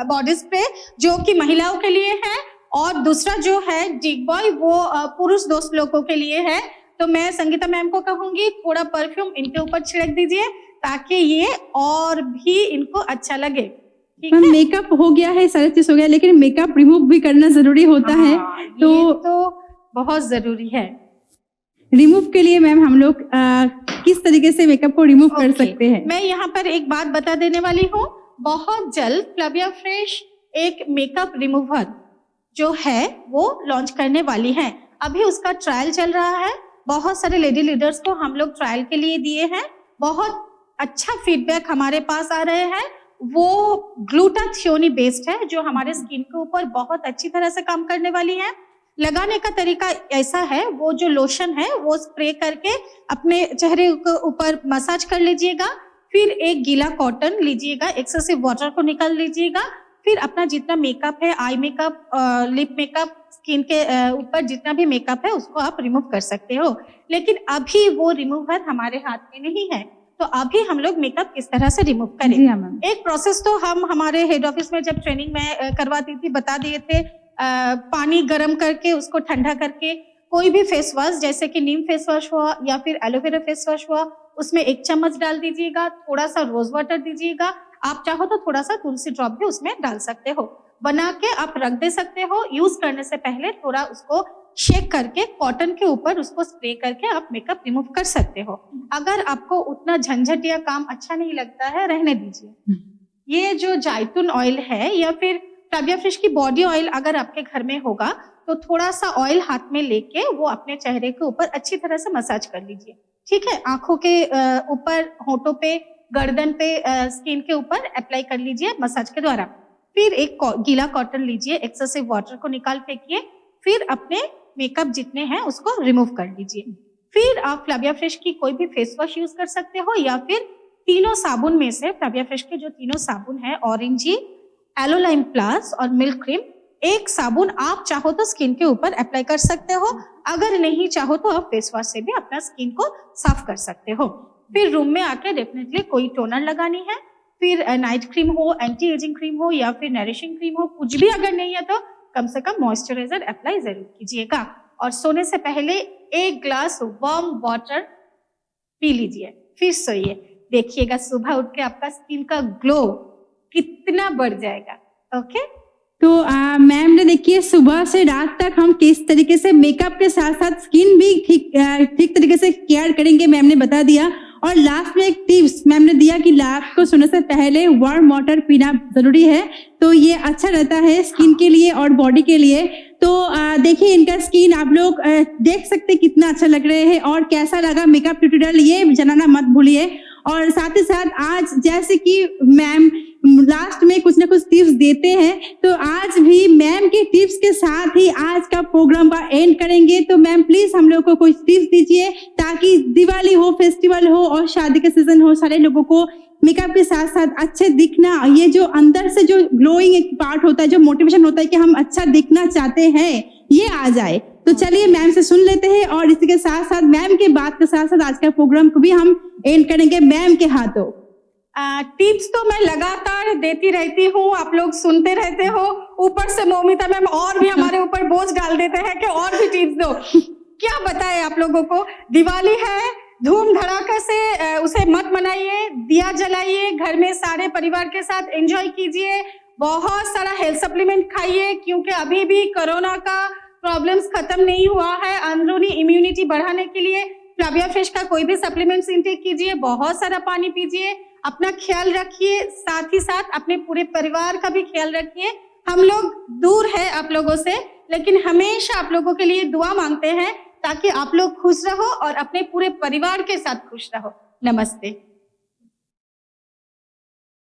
बॉडी स्प्रे जो कि महिलाओं के लिए है, और दूसरा जो है डिग बॉय वो पुरुष दोस्त लोगों के लिए है। तो मैं संगीता मैम को कहूंगी थोड़ा परफ्यूम इनके ऊपर छिड़क दीजिए ताकि ये और भी इनको अच्छा लगे। मेकअप हो गया है, सारी चीज हो गया, लेकिन मेकअप रिमूव भी करना जरूरी होता है। तो बहुत जरूरी है। रिमूव के लिए मैम हम लोग किस तरीके से मेकअप को रिमूव कर सकते हैं? मैं यहाँ पर एक बात बता देने वाली हूँ, बहुत जल्द फ्लाबिया फ्रेश एक मेकअप रिमूवर जो है वो लॉन्च करने वाली है। अभी उसका ट्रायल चल रहा है, बहुत सारे लेडी लीडर्स को हम लोग ट्रायल के लिए दिए हैं, बहुत अच्छा फीडबैक हमारे पास आ रहे हैं। वो ग्लूटाथियोनी बेस्ड है जो हमारे स्किन के ऊपर बहुत अच्छी तरह से काम करने वाली है। लगाने का तरीका ऐसा है, वो जो लोशन है वो स्प्रे करके अपने चेहरे के ऊपर मसाज कर लीजिएगा, फिर एक गीला कॉटन लीजिएगा, एक्सेसिव वाटर को निकाल लीजिएगा, फिर अपना जितना मेकअप है, eye makeup, lip makeup, skin के ऊपर जितना भी मेकअप है उसको आप रिमूव कर सकते हो। लेकिन अभी वो रिमूवर हमारे हाथ में नहीं है, तो अभी हम लोग मेकअप किस तरह से रिमूव जी करें। हाँ मैम। एक प्रोसेस तो हम हमारे हेड ऑफिस में जब ट्रेनिंग में करवाती थी बता दिए थे। पानी गर्म करके उसको ठंडा करके कोई भी फेस वॉश जैसे कि नीम फेस वॉश हुआ या फिर एलोवेरा फेस वॉश हुआ, उसमें 1 चम्मच डाल दीजिएगा, थोड़ा सा रोज वाटर दीजिएगा, आप चाहो तो थोड़ा सा तुलसी ड्रॉप भी उसमें डाल सकते हो, बना के आप रख दे सकते हो। यूज करने से पहले थोड़ा उसको शेक करके कॉटन के ऊपर उसको स्प्रे करके आप मेकअप रिमूव कर सकते हो। अगर आपको उतना झंझट या काम अच्छा नहीं लगता है, रहने दीजिए। ये जो जायतून ऑयल है या फिर फ्लाविया फ्रेश की बॉडी ऑयल अगर आपके घर में होगा तो थोड़ा सा ऑयल हाथ में लेके वो अपने चेहरे के ऊपर अच्छी तरह से मसाज कर लीजिए। ठीक है, आंखों के ऊपर, होठों पे, गर्दन पे, स्किन के ऊपर अप्लाई कर लीजिए मसाज के द्वारा। फिर एक गीला कॉटन लीजिए, एक्सेसिव वाटर को निकाल फेंकिए, फिर अपने मेकअप जितने हैं उसको रिमूव कर लीजिए। फिर आप फ्लाविया फ्रेश की कोई भी फेस वॉश यूज कर सकते हो या फिर तीनों साबुन में से फ्लाविया फ्रेश के जो तीनों साबुन है, ऑरेंजी, एलोलाइम प्लस और मिल्क क्रीम, एक साबुन आप चाहो तो स्किन के ऊपर अप्लाई कर सकते हो, अगर नहीं चाहो तो आप फेस वॉश से भी अपना स्किन को साफ कर सकते हो। फिर रूम में आके डेफिनेटली कोई टोनर लगानी है, फिर नाइट क्रीम हो, एंटी एजिंग क्रीम हो या फिर नरिशिंग क्रीम हो, कुछ भी अगर नहीं है तो कम से कम मॉइस्चराइजर अप्लाई जरूर कीजिएगा। और सोने से पहले 1 ग्लास वार्म वाटर पी लीजिए, फिर सोइए। देखिएगा सुबह उठ के आपका स्किन का ग्लो कितना बढ़ जाएगा। ओके, तो मैम ने देखिए सुबह से रात तक हम किस तरीके से मेकअप के साथ साथ स्किन भी ठीक तरीके से केयर करेंगे, मैम ने बता दिया। और लास्ट में एक टिप्स मैम ने दिया कि रात को सोने से पहले वार्म वाटर पीना जरूरी है, तो ये अच्छा रहता है स्किन के लिए और बॉडी के लिए। तो देखिए इनका स्किन आप लोग देख सकते कितना अच्छा लग रहे हैं, और कैसा लगा मेकअप ट्यूटोरियल ये जानना मत भूलिए। और साथ ही साथ आज जैसे कि मैम लास्ट में कुछ ना कुछ टिप्स देते हैं, तो आज भी मैम के टिप्स के साथ ही आज का प्रोग्राम का एंड करेंगे। तो मैम प्लीज हम लोग को कुछ टिप्स दीजिए ताकि दिवाली हो, फेस्टिवल हो और शादी का सीजन हो, सारे लोगों को मेकअप के साथ साथ अच्छे दिखना, ये जो अंदर से जो ग्लोइंग एक पार्ट होता है, जो मोटिवेशन होता है कि हम अच्छा दिखना चाहते हैं, ये आ जाए। तो चलिए मैम से सुन लेते हैं, और इसी के साथ साथ मैम के बात के साथ साथ आज का प्रोग्राम को भी हम एंड करेंगे मैम के हाथों। टिप्स तो मैं लगातार देती रहती हूँ, आप लोग सुनते रहते हो, ऊपर से मौमिता मैम और भी हमारे ऊपर बोझ डाल देते हैं कि और भी टिप्स दो। क्या बताएं आप लोगों को, दिवाली है, धूम धड़ाका से उसे मत मनाइए, दिया जलाइए, घर में सारे परिवार के साथ एंजॉय कीजिए, बहुत सारा हेल्थ सप्लीमेंट खाइए, क्योंकि अभी भी कोरोना का प्रॉब्लम्स खत्म नहीं हुआ है। अंदरूनी इम्यूनिटी बढ़ाने के लिए फ्लाविया फ्रेश का कोई भी सप्लीमेंट्स इंटेक कीजिए, बहुत सारा पानी पीजिए, अपना ख्याल रखिए, साथ ही साथ अपने पूरे परिवार का भी ख्याल रखिए। हम लोग दूर है आप लोगों से, लेकिन हमेशा आप लोगों के लिए दुआ मांगते हैं ताकि आप लोग खुश रहो और अपने पूरे परिवार के साथ खुश रहो। नमस्ते।